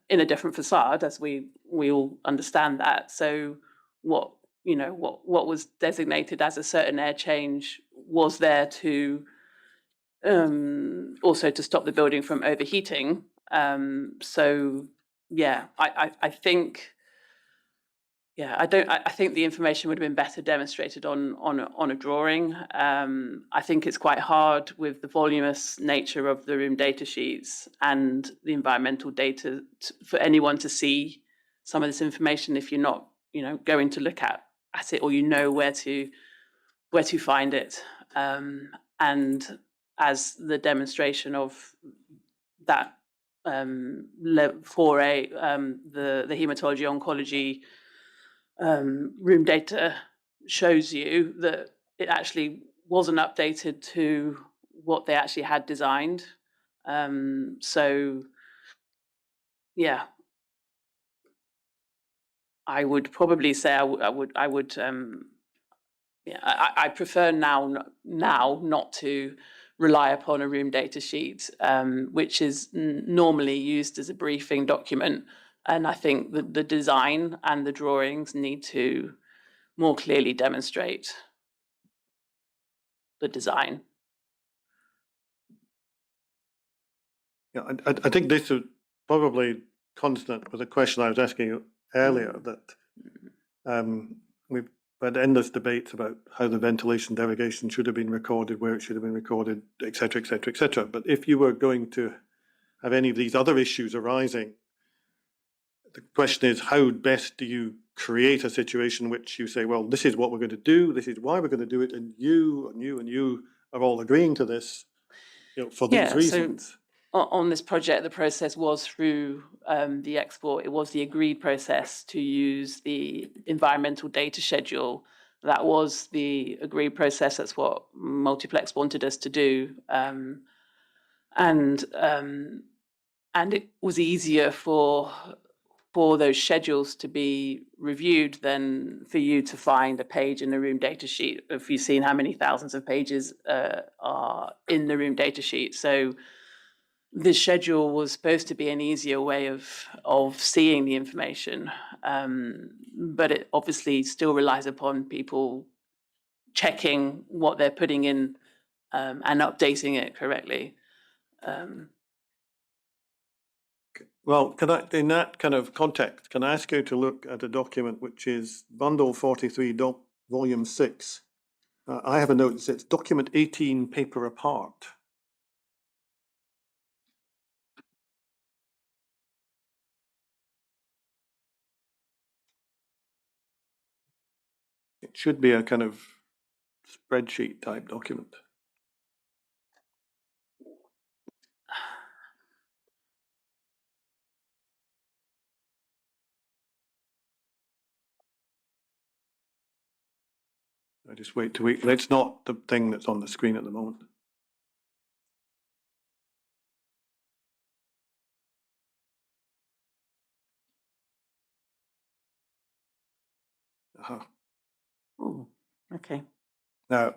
a different facade, as we all understand that. So what you know, what was designated as a certain air change was there to also to stop the building from overheating. So yeah, I think. Yeah, I think the information would have been better demonstrated on a drawing. I think it's quite hard with the voluminous nature of the room data sheets and the environmental data for anyone to see some of this information if you're not, you know, going to look at it, or you know where to find it. And as the demonstration of that 4A, the hematology oncology room data shows you that it actually wasn't updated to what they actually had designed. So yeah, I would probably say I would yeah, I prefer now not to rely upon a room data sheet, which is normally used as a briefing document. And I think the design and the drawings need to more clearly demonstrate the design. Yeah, I think this is probably consonant with the question I was asking you earlier, that we've had endless debates about how the ventilation derogation should have been recorded, where it should have been recorded, et cetera, et cetera, et cetera. But if you were going to have any of these other issues arising, the question is, how best do you create a situation in which you say, well, this is what we're going to do, this is why we're going to do it, and you are all agreeing to this, you know, for these reasons. On this project, the process was through the export. It was the agreed process to use the environmental data schedule. That was the agreed process. That's what Multiplex wanted us to do. And it was easier for those schedules to be reviewed than for you to find a page in the room data sheet. If you've seen how many thousands of pages are in the room data sheet. So the schedule was supposed to be an easier way of seeing the information, but it obviously still relies upon people checking what they're putting in and updating it correctly. Well, in that kind of context, can I ask you to look at a document which is Bundle 43, Volume 6? I have a note that says Document 18, Paper Apart. It should be a kind of spreadsheet type document. I just wait to wait. That's not the thing that's on the screen at the moment. Oh, okay. Now,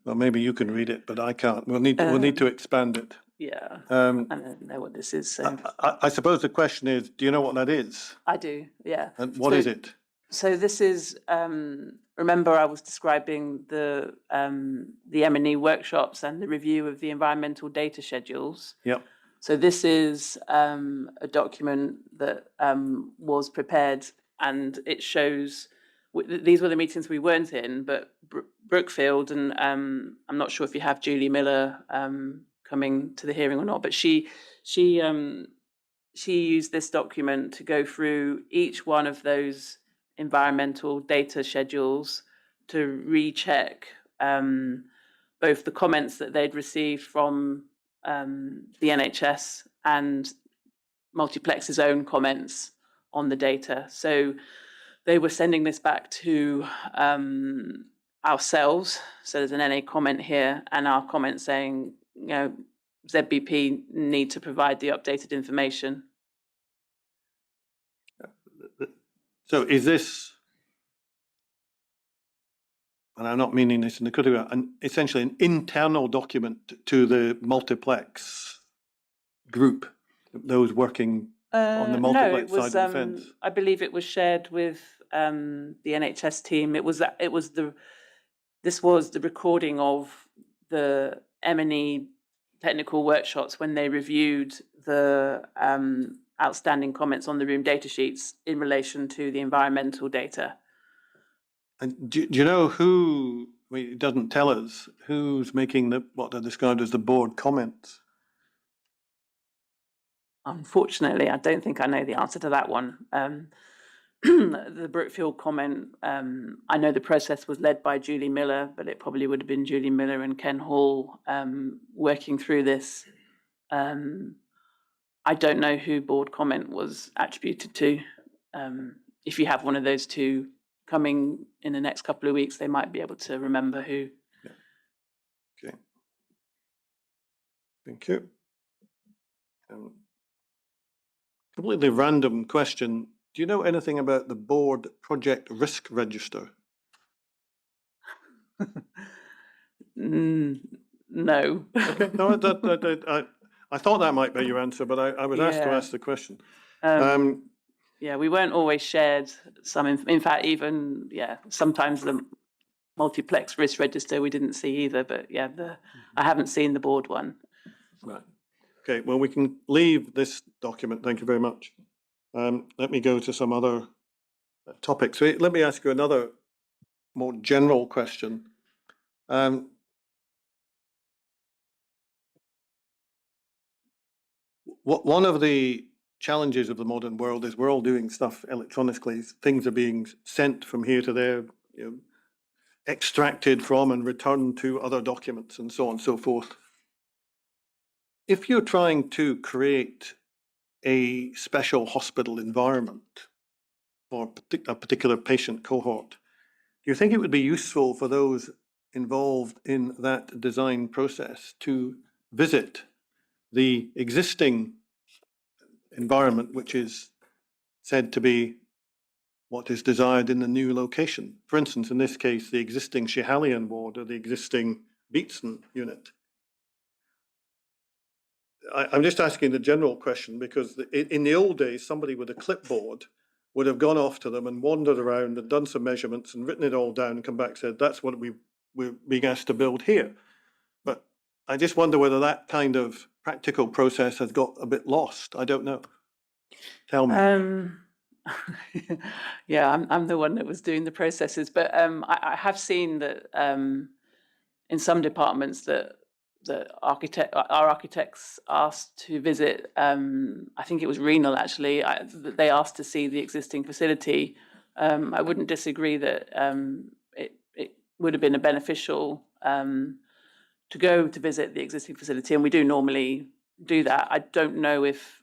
well, maybe you can read it, but I can't. We'll need to expand it. Yeah, I don't know what this is. So I suppose the question is, do you know what that is? I do. Yeah. And what is it? So this is. Remember, I was describing the M&E workshops and the review of the environmental data schedules. Yep. So this is a document that was prepared, and it shows. These were the meetings we weren't in, but Brookfield, and I'm not sure if you have Julie Miller coming to the hearing or not, but she used this document to go through each one of those environmental data schedules to recheck both the comments that they'd received from the NHS and Multiplex's own comments on the data. So they were sending this back to ourselves. So there's an NA comment here and our comment saying, you know, ZBP need to provide the updated information. So is this, and I'm not meaning this in the critical way, essentially an internal document to the Multiplex group, those working on the Multiplex side of the fence? I believe it was shared with the NHS team. This was the recording of the M&E technical workshops when they reviewed the outstanding comments on the room data sheets in relation to the environmental data. And do you know who, I mean, it doesn't tell us, who's making what are described as the board comments? Unfortunately, I don't think I know the answer to that one. The Brookfield comment, I know the process was led by Julie Miller, but it probably would have been Julie Miller and Ken Hall working through this. I don't know who board comment was attributed to. If you have one of those two coming in the next couple of weeks, they might be able to remember who. Yeah. Okay. Thank you. Completely random question. Do you know anything about the board project risk register? No. Okay, no, I thought that might be your answer, but I was asked to Yeah. ask the question. Yeah, we weren't always shared some. In fact, even sometimes the multiplex risk register we didn't see either. But I haven't seen the board one. Right. Okay. Well, we can leave this document. Thank you very much. Let me go to some other topics. So let me ask you another more general question. One of the challenges of the modern world is we're all doing stuff electronically. Things are being sent from here to there, extracted from and returned to other documents and so on and so forth. If you're trying to create a special hospital environment for a particular patient cohort, do you think it would be useful for those involved in that design process to visit the existing environment, which is said to be what is desired in the new location? For instance, in this case, the existing Schiehallion ward or the existing Beatson unit. I'm just asking the general question because in the old days, somebody with a clipboard would have gone off to them and wandered around and done some measurements and written it all down and come back and said, that's what we're being asked to build here. But I just wonder whether that kind of practical process has got a bit lost. I don't know. Tell me. Yeah, I'm the one that was doing the processes, but I have seen that in some departments that our architects asked to visit. I think it was renal actually. They asked to see the existing facility. I wouldn't disagree that it would have been a beneficial to go to visit the existing facility, and we do normally do that. I don't know if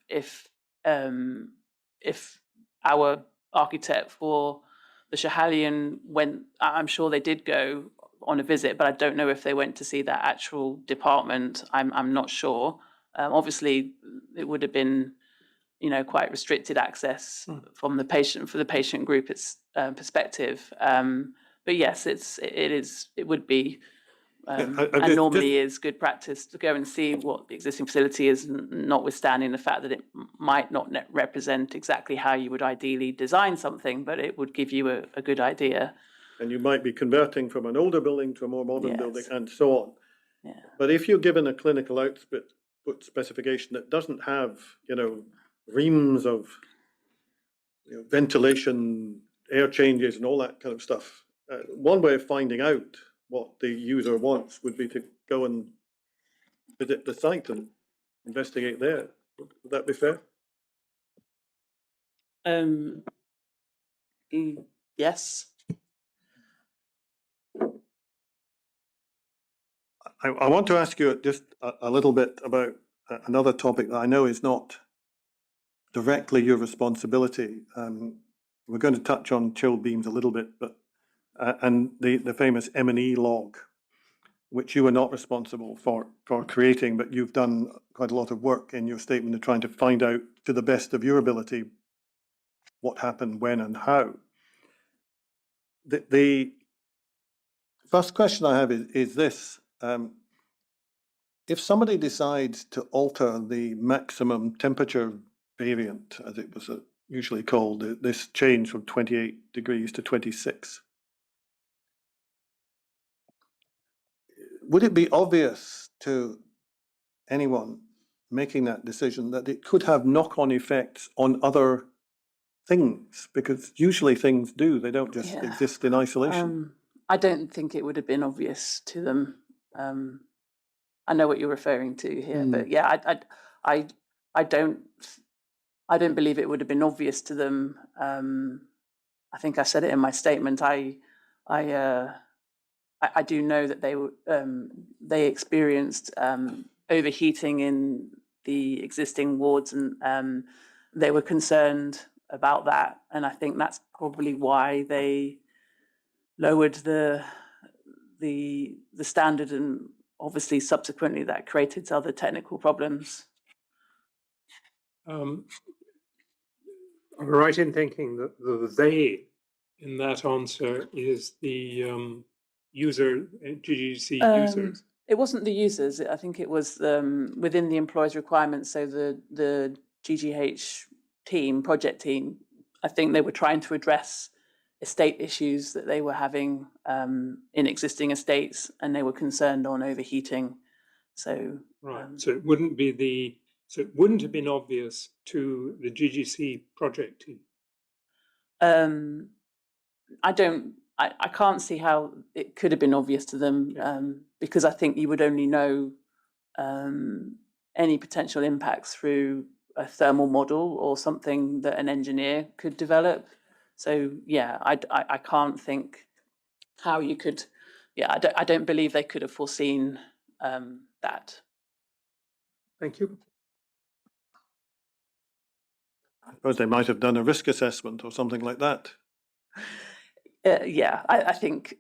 our architect for the Schiehallion went. I'm sure they did go on a visit, but I don't know if they went to see that actual department. I'm not sure. Obviously, it would have been, quite restricted access from the patient for the patient group. Its perspective. But yes, it would be. And normally is good practice to go and see what the existing facility is, notwithstanding the fact that it might not represent exactly how you would ideally design something, but it would give you a good idea. And you might be converting from an older building to a more modern building and so on. Yeah. But if you're given a clinical output specification that doesn't have, reams of ventilation, air changes and all that kind of stuff, one way of finding out what the user wants would be to go and visit the site and investigate there. Would that be fair? Yes. I want to ask you just a little bit about another topic that I know is not directly your responsibility. We're going to touch on chill beams a little bit, but and the famous M&E log, which you are not responsible for creating, but you've done quite a lot of work in your statement of trying to find out to the best of your ability what happened, when, and how. The first question I have is this. If somebody decides to alter the maximum temperature variant, as it was usually called, this change from 28 degrees to 26. Would it be obvious to anyone making that decision that it could have knock-on effects on other things? Because usually things do, they don't just Yeah. exist in isolation. I don't think it would have been obvious to them. I know what you're referring to here, but yeah, I don't believe it would have been obvious to them. I think I said it in my statement. I do know that they experienced overheating in the existing wards, and they were concerned about that. And I think that's probably why they lowered the standard, and obviously subsequently that created other technical problems. Am I right in thinking that the they in that answer is the user, GGC users? It wasn't the users. I think it was within the employer's requirements. So the GGH team, project team, I think they were trying to address estate issues that they were having in existing estates, and they were concerned on overheating. So Right. So it wouldn't be so it wouldn't have been obvious to the GGC project team. I can't see how it could have been obvious to them, because I think you would only know any potential impacts through a thermal model or something that an engineer could develop. So yeah, I can't think how you could. Yeah, I don't believe they could have foreseen that. Thank you. I suppose they might have done a risk assessment or something like that. Yeah, I think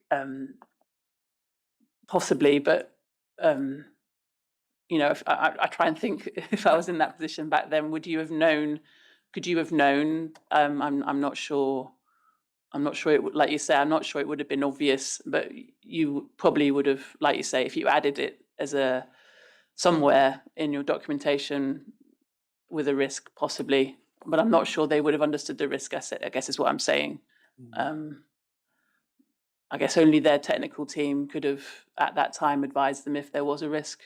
possibly, but if I try and think, if I was in that position back then, would you have known? Could you have known? I'm not sure. I'm not sure it would, like you say, I'm not sure it would have been obvious, but you probably would have, like you say, if you added it as somewhere in your documentation with a risk, possibly. But I'm not sure they would have understood the risk. I guess is what I'm saying. I guess only their technical team could have, at that time, advised them if there was a risk.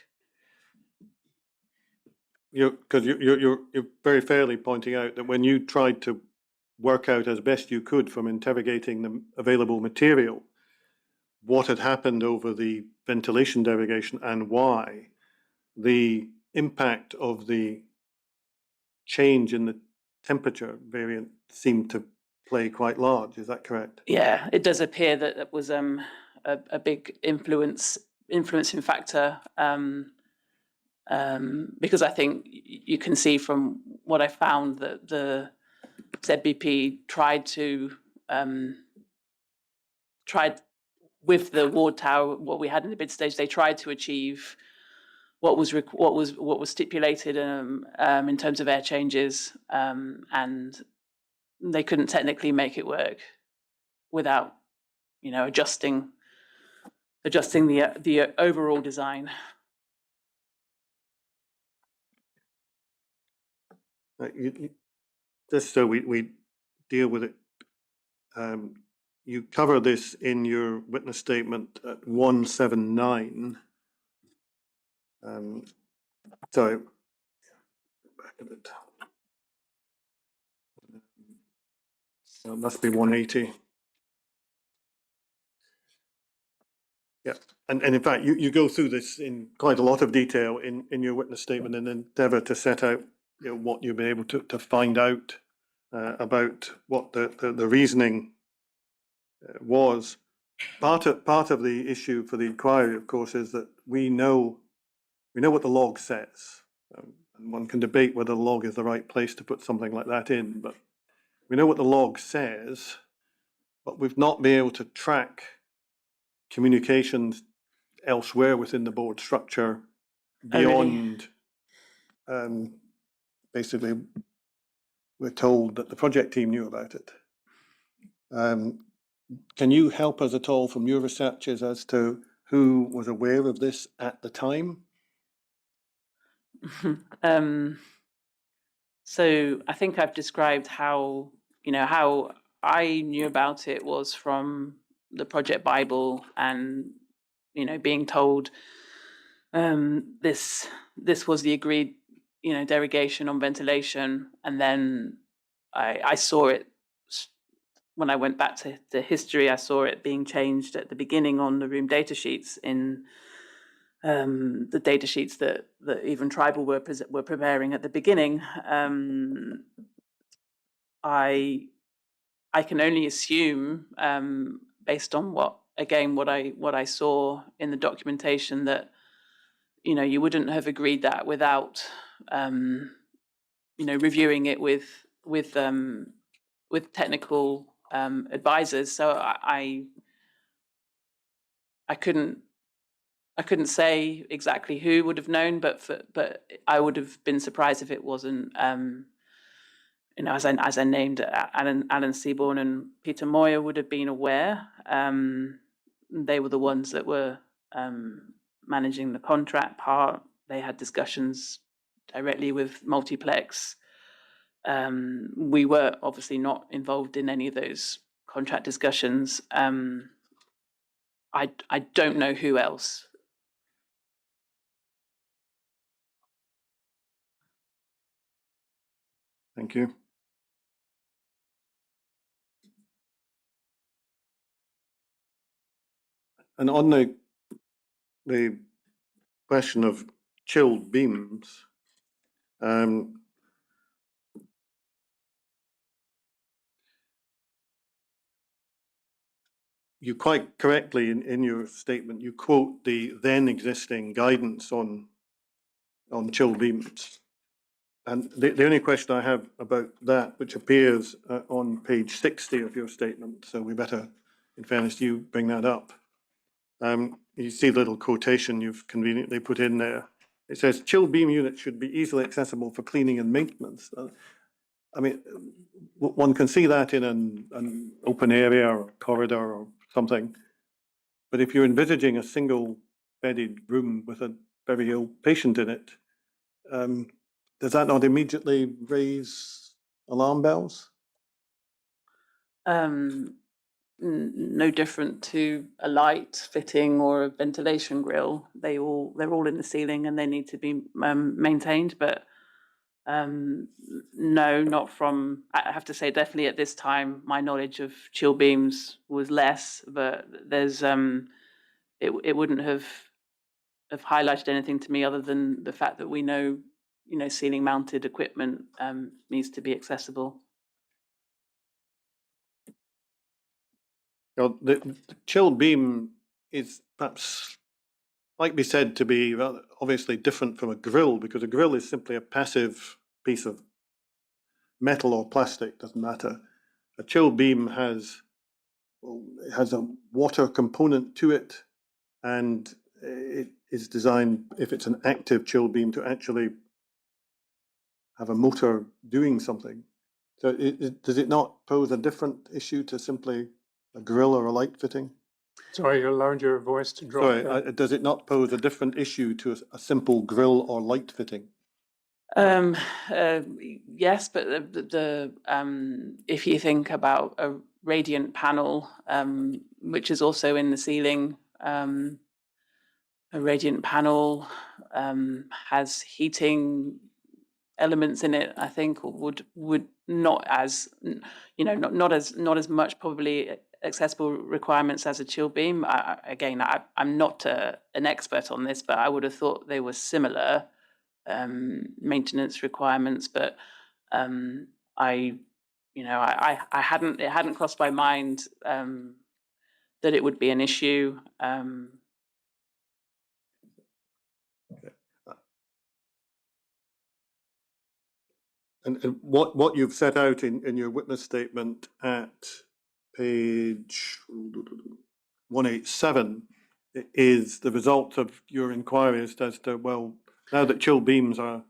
Because you're very fairly pointing out that when you tried to work out as best you could from interrogating the available material what had happened over the ventilation derogation and why, the impact of the change in the temperature variant seemed to play quite large. Is that correct? Yeah, it does appear that it was a big influencing factor, because I think you can see from what I found that the ZBP tried with the ward tower, what we had in the bid stage, they tried to achieve what was stipulated in terms of air changes, and they couldn't technically make it work without adjusting the overall design. Just so we deal with it, you cover this in your witness statement at 179. Sorry, back a bit. It must be 180. Yeah, and in fact, you go through this in quite a lot of detail in your witness statement and endeavour to set out what you'll be able to find out about what the reasoning was. Part of the issue for the inquiry, of course, is that we know what the log says. And one can debate whether the log is the right place to put something like that in, but we know what the log says, but we've not been able to track communications elsewhere within the board structure beyond, basically, we're told that the project team knew about it. Can you help us at all from your researches as to who was aware of this at the time? So I think I've described how, how I knew about it was from the Project Bible and, being told this was the agreed, derogation on ventilation. And then I saw it when I went back to the history. I saw it being changed at the beginning on the room data sheets in the data sheets that even Tribal were preparing at the beginning. I can only assume, based on what I saw in the documentation, that you wouldn't have agreed that without reviewing it with technical advisors. So I couldn't say exactly who would have known, but I would have been surprised if it wasn't. As I named, Alan Seaborn and Peter Moyer would have been aware. They were the ones that were managing the contract part. They had discussions directly with Multiplex. We were obviously not involved in any of those contract discussions. I don't know who else. Thank you. And on the question of chilled beams, you quite correctly in your statement, you quote the then existing guidance on chilled beams. And the only question I have about that, which appears on page 60 of your statement, so we better, in fairness to you, bring that up. You see the little quotation you've conveniently put in there. It says, chilled beam units should be easily accessible for cleaning and maintenance. I mean, one can see that in an open area or corridor or something. But if you're envisaging a single bedded room with a very ill patient in it, does that not immediately raise alarm bells? No different to a light fitting or a ventilation grill. They're all in the ceiling and they need to be maintained. But no, not from. I have to say, definitely at this time, my knowledge of chill beams was less. But there's it wouldn't have highlighted anything to me other than the fact that we know, ceiling mounted equipment needs to be accessible. The chilled beam is perhaps might be said to be rather obviously different from a grill, because a grill is simply a passive piece of metal or plastic, doesn't matter. A chilled beam has a water component to it, and it is designed, if it's an active chilled beam, to actually have a motor doing something. So does it not pose a different issue to simply a grill or a light fitting? Sorry, you allowed your voice to drop. Sorry, does it not pose a different issue to a simple grill or light fitting? Yes, but if you think about a radiant panel, which is also in the ceiling, a radiant panel has heating elements in it. I think would not as not as much probably accessible requirements as a chill beam. I'm not an expert on this, but I would have thought they were similar maintenance requirements. But it hadn't crossed my mind that it would be an issue. And what you've set out in your witness statement at page 187 is the result of your inquiries as to, well, now that chill beams are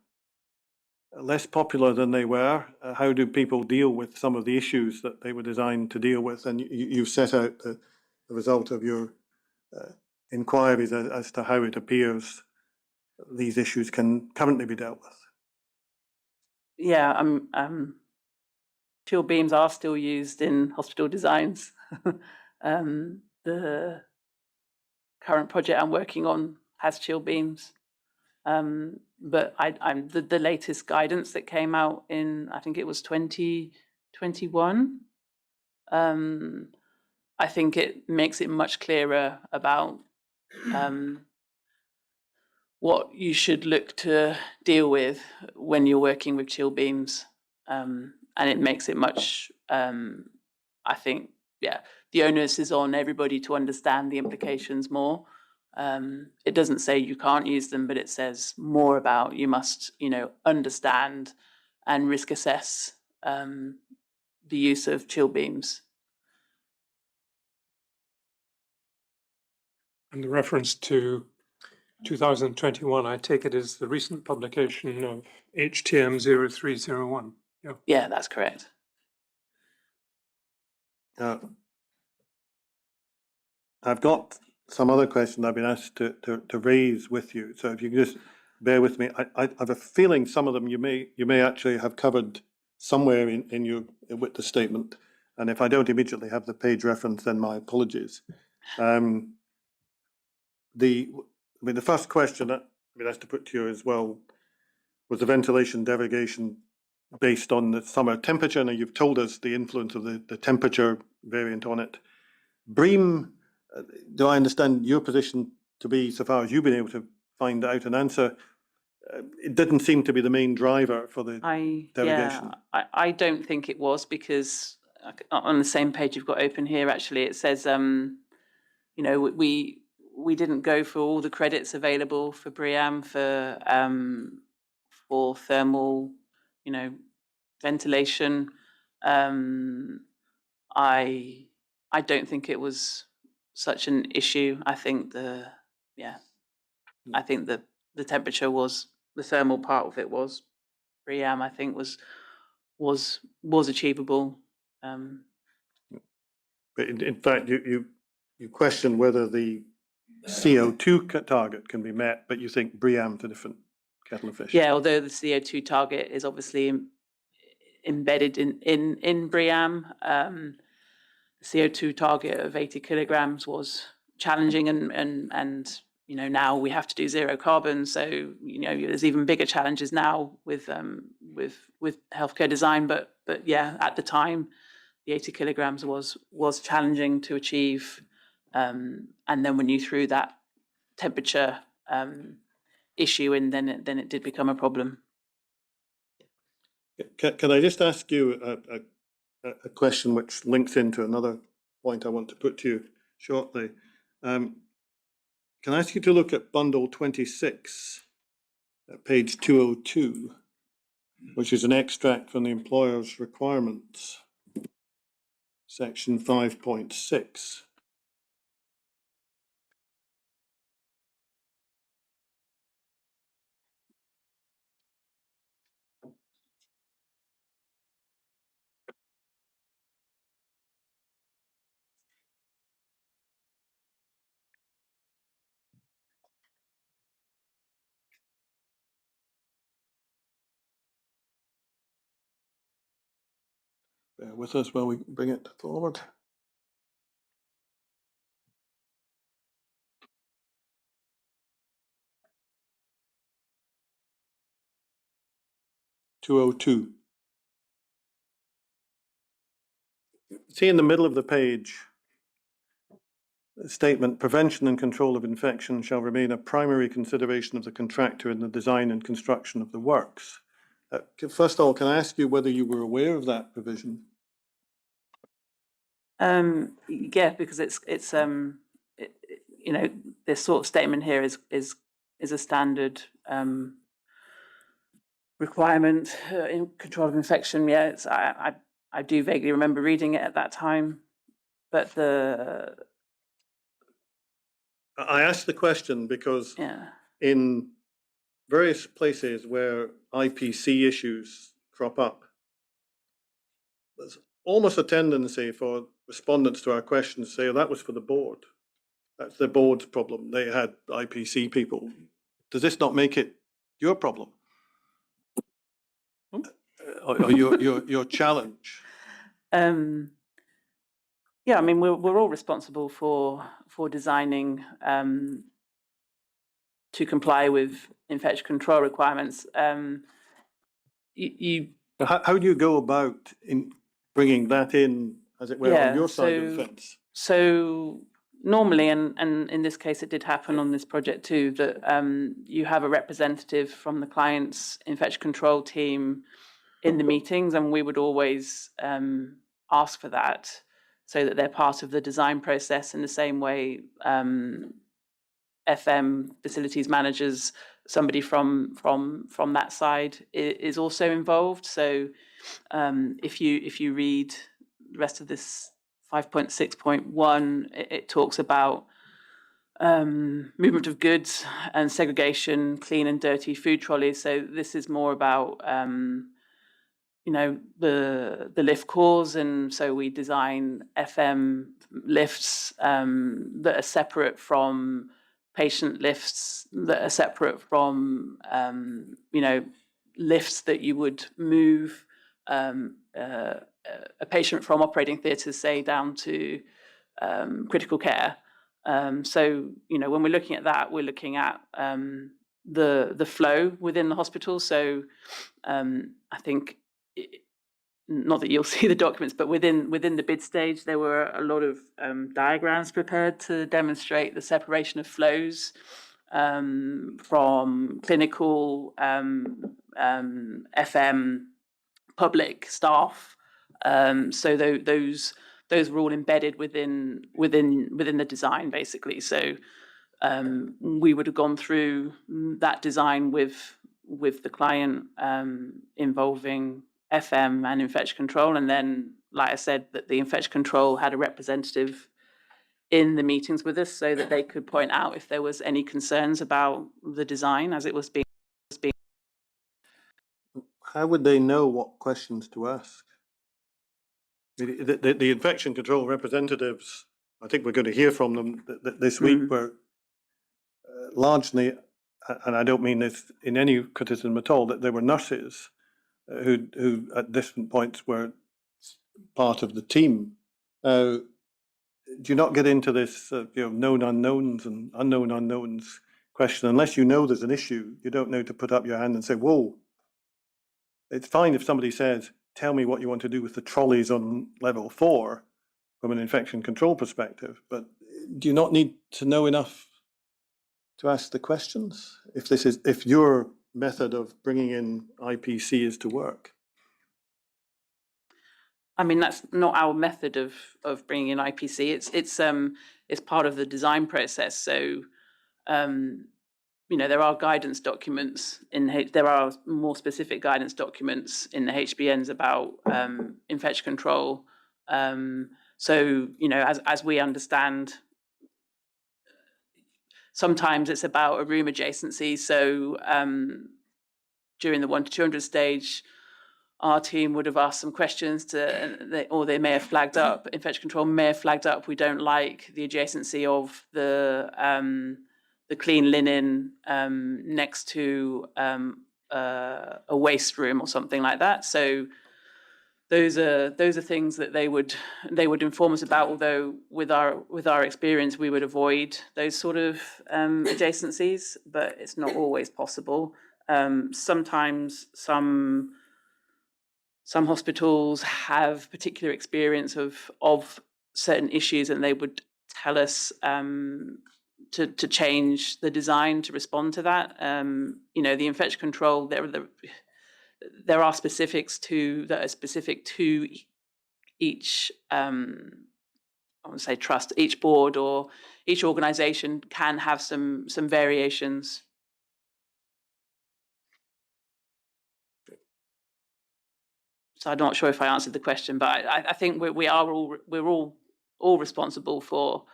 less popular than they were, how do people deal with some of the issues that they were designed to deal with? And you've set out the result of your inquiries as to how it appears these issues can currently be dealt with. yeah, chill beams are still used in hospital designs. The current project I'm working on has chill beams. But I'm the latest guidance that came out in, I think it was 2021. I think it makes it much clearer about what you should look to deal with when you're working with chill beams. And it makes it much, I think, yeah, the onus is on everybody to understand the implications more. It doesn't say you can't use them, but it says more about you must, understand and risk assess the use of chill beams. And the reference to 2021, I take it as the recent publication of HTM 0301. Yeah. Yeah, that's correct. I've got some other questions I've been asked to raise with you. So if you can just bear with me, I have a feeling some of them you may actually have covered somewhere in your witness statement. And if I don't immediately have the page reference, then my apologies. The first question that I've been asked to put to you as well was the ventilation derogation based on the summer temperature. Now you've told us the influence of the temperature variant on it. BREEAM, do I understand your position to be, so far as you've been able to find out an answer, it didn't seem to be the main driver for the derogation? I don't think it was, because on the same page you've got open here, actually, it says, we didn't go for all the credits available for BREEAM for thermal, ventilation. I don't think it was such an issue. I think the temperature was, the thermal part of it was BREEAM, I think was achievable. But in fact, you question whether the CO2 target can be met, but you think BREEAM's a different kettle of fish. Yeah, although the CO2 target is obviously embedded in BREEAM, the CO2 target of 80 kilograms was challenging, and now we have to do zero carbon. So there's even bigger challenges now with healthcare design. But yeah, at the time, the 80 kilograms was challenging to achieve. And then when you threw that temperature issue in, then it did become a problem. Can I just ask you a question which links into another point I want to put to you shortly? Can I ask you to look at bundle 26 at page 202, which is an extract from the employer's requirements, section 5.6. Bear with us while we bring it forward. (202). See in the middle of the page, the statement, prevention and control of infection shall remain a primary consideration of the contractor in the design and construction of the works. First of all, can I ask you whether you were aware of that provision? Yeah, because it's this sort of statement here is a standard requirement in control of infection. Yeah, I do vaguely remember reading it at that time, but I asked the question because yeah. in various places where IPC issues crop up, there's almost a tendency for respondents to our questions to say, oh, that was for the board. That's the board's problem. They had IPC people. Does this not make it your problem? or your challenge? Yeah, I mean, we're all responsible for designing to comply with infection control requirements. You How do you go about in bringing that in, as it were, on Yeah, your side of the fence? so normally, and in this case, it did happen on this project too, that you have a representative from the client's infection control team in the meetings, and we would always ask for that so that they're part of the design process in the same way FM facilities managers, somebody from that side is also involved. So if you read the rest of this 5.6.1, it talks about movement of goods and segregation, clean and dirty food trolleys. So this is more about the lift cores, and so we design FM lifts that are separate from patient lifts, that are separate from lifts that you would move a patient from operating theatres, say, down to critical care. So when we're looking at that, we're looking at the flow within the hospital. So I think, not that you'll see the documents, but within the bid stage, there were a lot of diagrams prepared to demonstrate the separation of flows from clinical, FM, public staff. So those were all embedded within the design, basically. So we would have gone through that design with the client, involving FM and infection control, and then, like I said, that the infection control had a representative in the meetings with us so that they could point out if there was any concerns about the design as it was being. How would they know what questions to ask? The infection control representatives, I think we're going to hear from them this week, were largely, and I don't mean this in any criticism at all, that they were nurses who at different points were part of the team. Do you not get into this known unknowns and unknown unknowns question unless you know there's an issue? You don't know to put up your hand and say, whoa. It's fine if somebody says, tell me what you want to do with the trolleys on level 4 from an infection control perspective, but do you not need to know enough to ask the questions if your method of bringing in IPC is to work? I mean, that's not our method of bringing in IPC. It's part of the design process. So there are guidance documents there are more specific guidance documents in the HBNs about infection control. So as we understand, sometimes it's about a room adjacency. So during the 1 to 200 stage, our team would have asked some questions or they may have flagged up, infection control may have flagged up, we don't like the adjacency of the clean linen next to a waste room or something like that. So those are things that they would inform us about. Although with our experience, we would avoid those sort of adjacencies, but it's not always possible. Sometimes some hospitals have particular experience of certain issues, and they would tell us to change the design to respond to that. The infection control, there are specifics that are specific to each, I would say, trust, each board or each organisation can have some variations. So I'm not sure if I answered the question, but I think we're all responsible for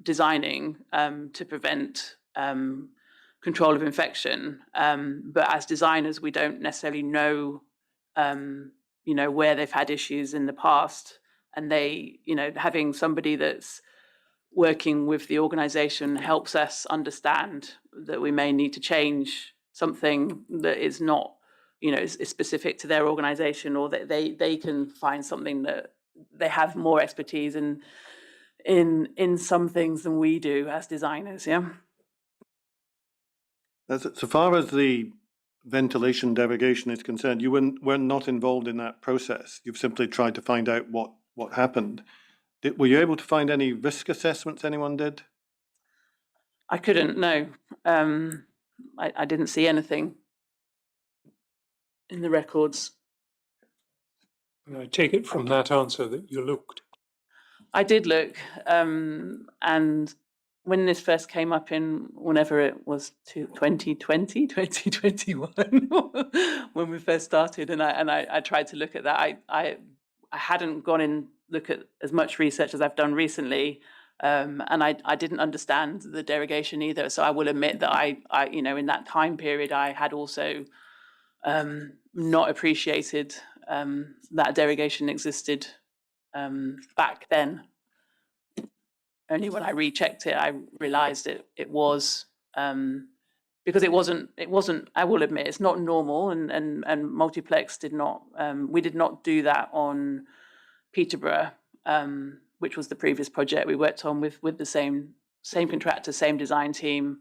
designing to prevent control of infection. But as designers, we don't necessarily know, where they've had issues in the past, and having somebody that's working with the organisation helps us understand that we may need to change something that is not is specific to their organisation, or that they can find something that they have more expertise in some things than we do as designers. Yeah. So far as the ventilation derogation is concerned, you were not involved in that process. You've simply tried to find out what happened. Were you able to find any risk assessments anyone did? I couldn't. No, I didn't see anything in the records. And I take it from that answer that you looked. I did look, and when this first came up in whenever it was 2020, 2021, when we first started, and I tried to look at that. I hadn't gone in look at as much research as I've done recently, and I didn't understand the derogation either. So I will admit that I in that time period I had also not appreciated that derogation existed back then. Only when I rechecked it, I realised it was because it wasn't. I will admit it's not normal, and multiplex did not. We did not do that on Peterborough, which was the previous project we worked on with the same contractor, same design team.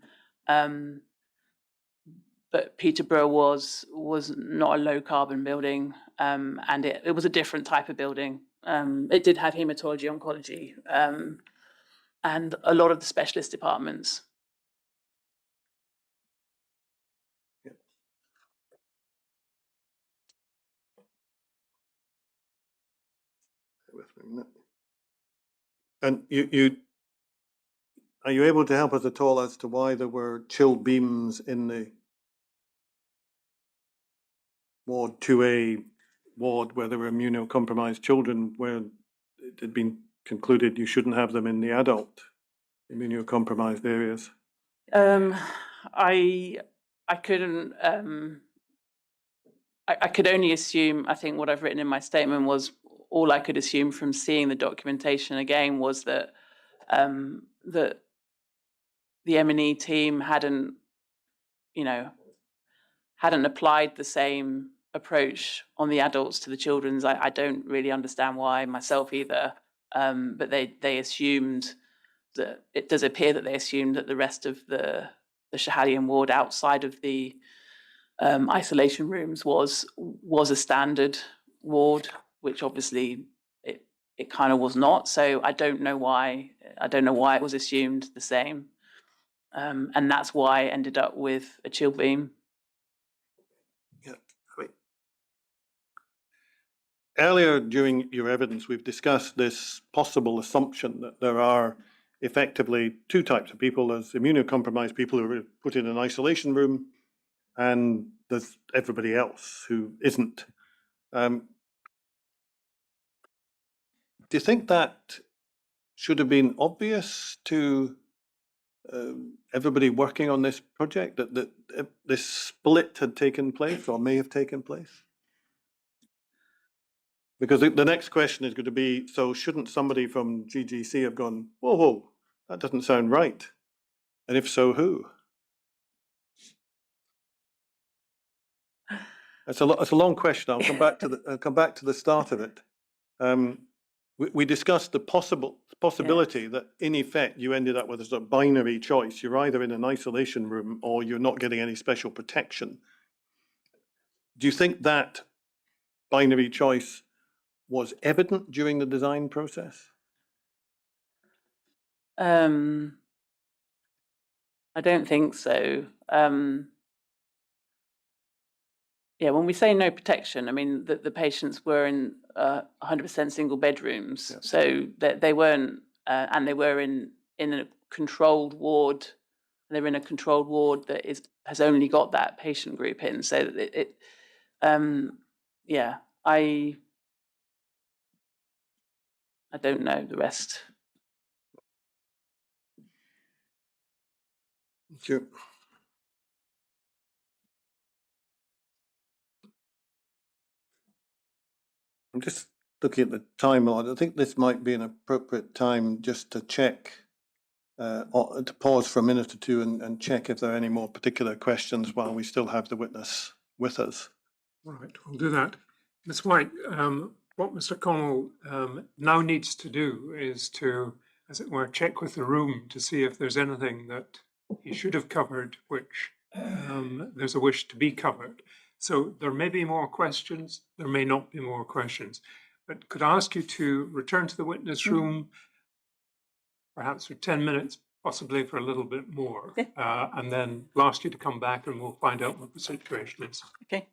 But Peterborough was not a low carbon building, and it was a different type of building. It did have haematology, oncology, and a lot of the specialist departments. And are you able to help us at all as to why there were chill beams in the Ward 2A ward where there were immunocompromised children, where it had been concluded you shouldn't have them in the adult immunocompromised areas? I couldn't. I could only assume. I think what I've written in my statement was all I could assume from seeing the documentation again was that that the M&E team hadn't applied the same approach on the adults to the children's. I don't really understand why myself either, but they assumed that it does appear that they assumed that the rest of the Shahadian ward outside of the isolation rooms was a standard ward, which obviously it kind of was not. So I don't know why it was assumed the same, and that's why I ended up with a chill beam. Yeah, great. Earlier during your evidence, we've discussed this possible assumption that there are effectively two types of people. There's immunocompromised people who are put in an isolation room, and there's everybody else who isn't. Do you think that should have been obvious to everybody working on this project, that this split had taken place or may have taken place? Because the next question is going to be, so shouldn't somebody from GGC have gone, whoa, that doesn't sound right? And if so, who? It's a long question. I'll come back to the start of it. We discussed the possibility that in effect you ended up with a sort of binary choice. You're either in an isolation room or you're not getting any special protection. Do you think that binary choice was evident during the design process? I don't think so. Yeah, when we say no protection, I mean the patients were in 100% single bedrooms, Yeah. so they weren't, and they were in a controlled ward. They're in a controlled ward that has only got that patient group in. So yeah, I don't know the rest. Sure. I'm just looking at the timeline. I think this might be an appropriate time just to check, to pause for a minute or two and check if there are any more particular questions while we still have the witness with us. Right, we'll do that. Ms. White, what Mr. Connell now needs to do is to, as it were, check with the room to see if there's anything that he should have covered, which there's a wish to be covered. So there may be more questions, there may not be more questions. But could I ask you to return to the witness room, perhaps for 10 minutes, possibly for a little bit more, Okay. and then we'll ask you to come back and we'll find out what the situation is. Okay.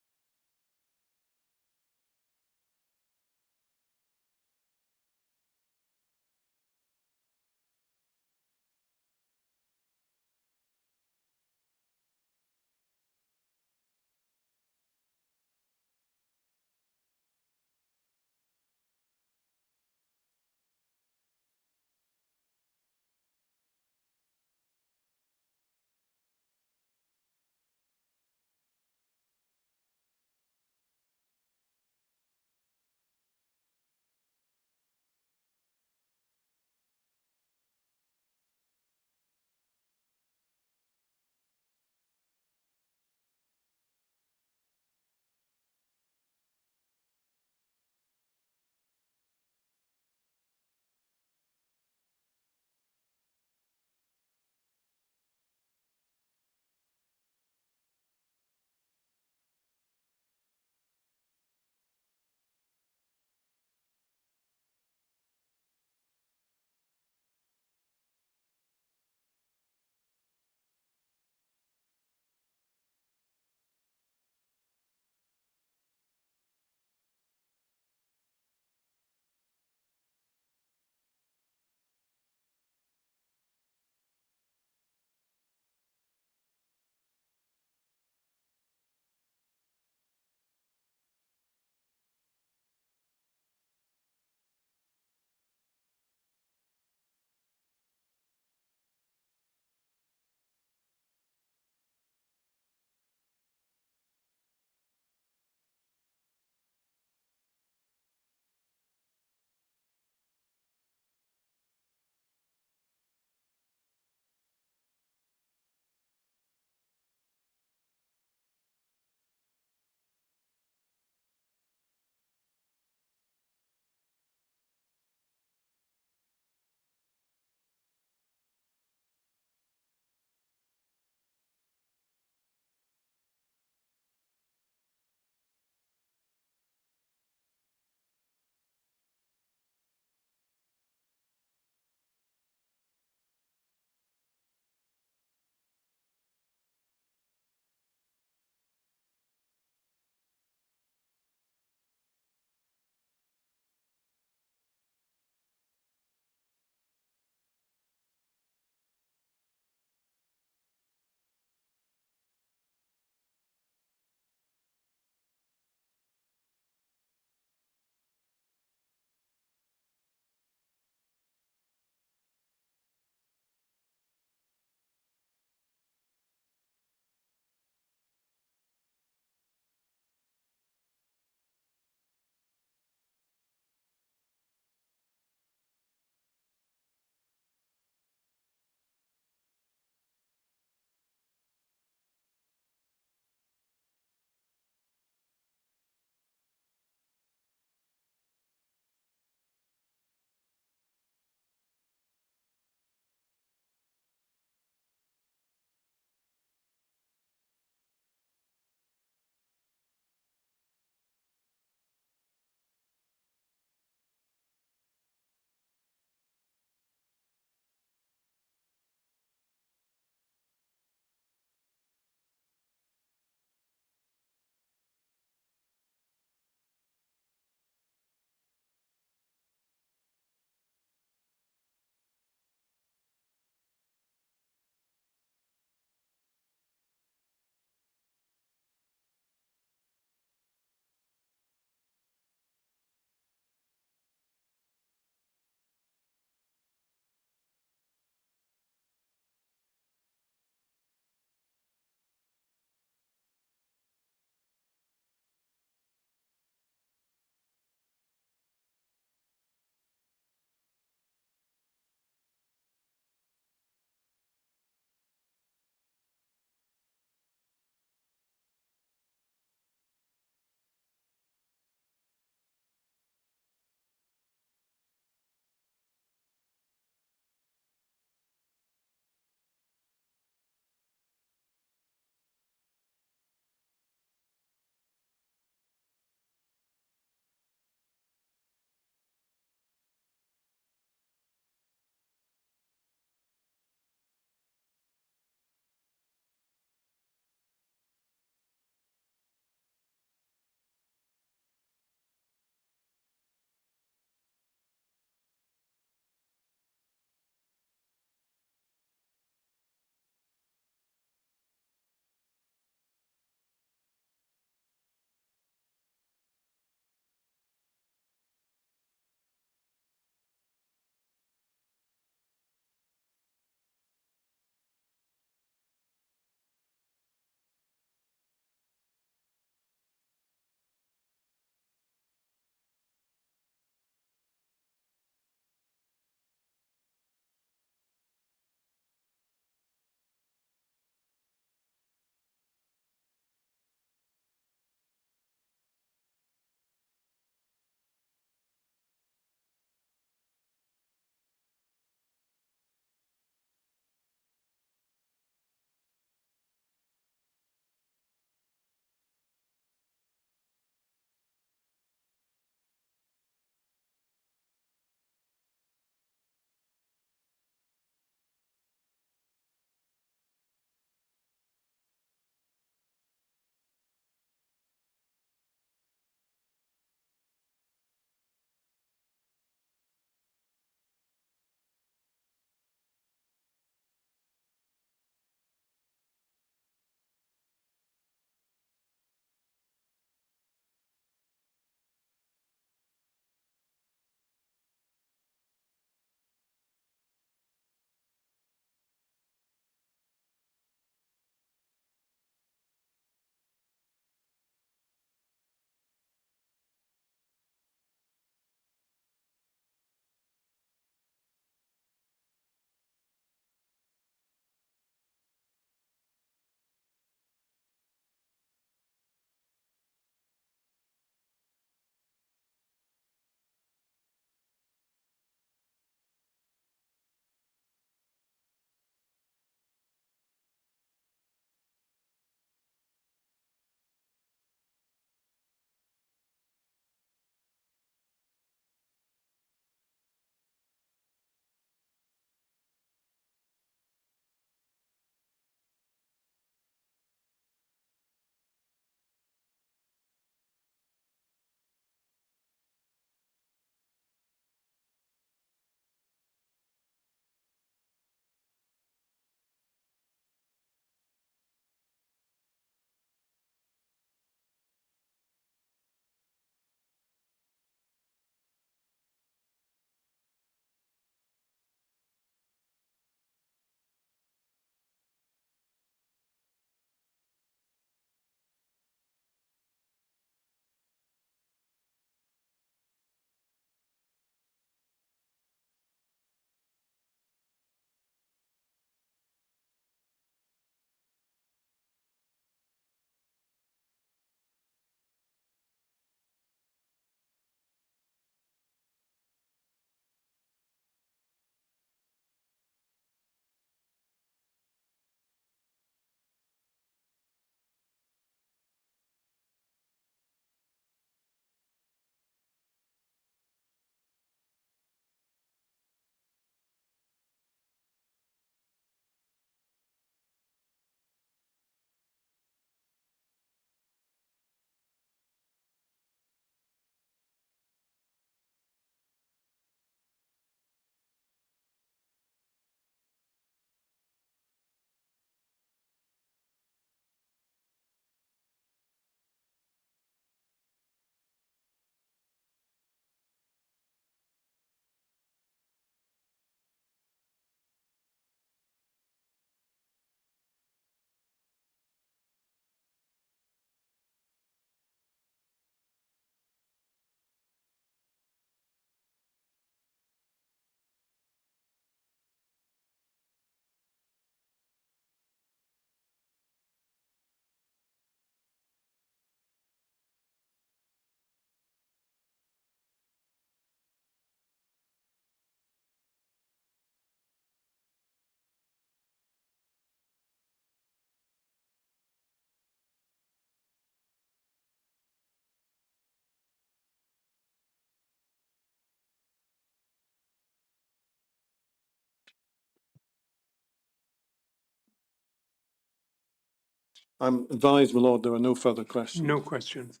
I'm advised, my lord, there are no further questions. No questions.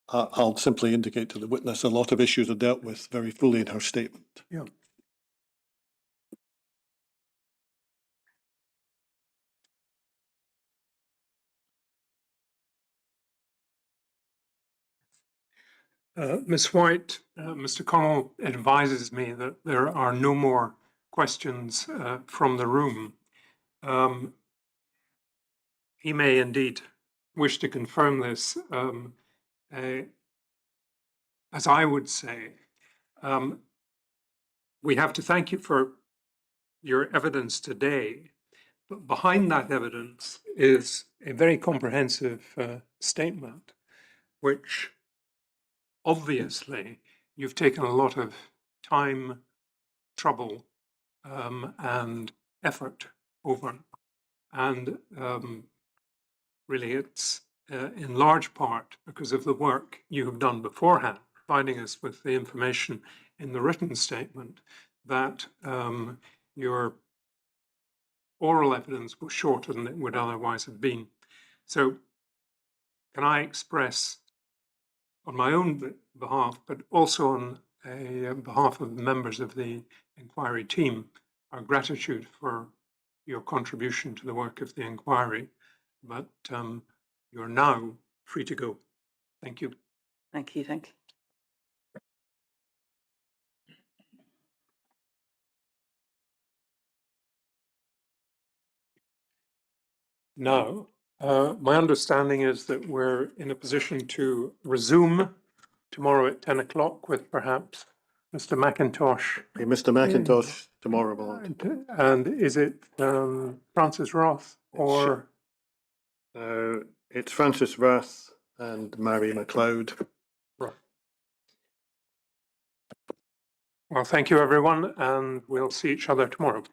I'll simply indicate to the witness a lot of issues are dealt with very fully in her statement. Yeah. Ms. White, Mr. Connell advises me that there are no more questions from the room. He may indeed wish to confirm this. As I would say, we have to thank you for your evidence today, but behind that evidence is a very comprehensive statement, which obviously you've taken a lot of time, trouble, and effort over. And really, it's in large part because of the work you have done beforehand, providing us with the information in the written statement that your oral evidence was shorter than it would otherwise have been. So can I express on my own behalf, but also on behalf of the members of the inquiry team, our gratitude for your contribution to the work of the inquiry. But you're now free to go. Thank you. Thank you. Thank you. Now, my understanding is that we're in a position to resume tomorrow at 10 o'clock with perhaps Mr. McIntosh. Okay, Mr. McIntosh tomorrow, my lord. And is it Francis Roth or? It's Francis Rath and Mary MacLeod. Right. Well, thank you, everyone, and we'll see each other tomorrow.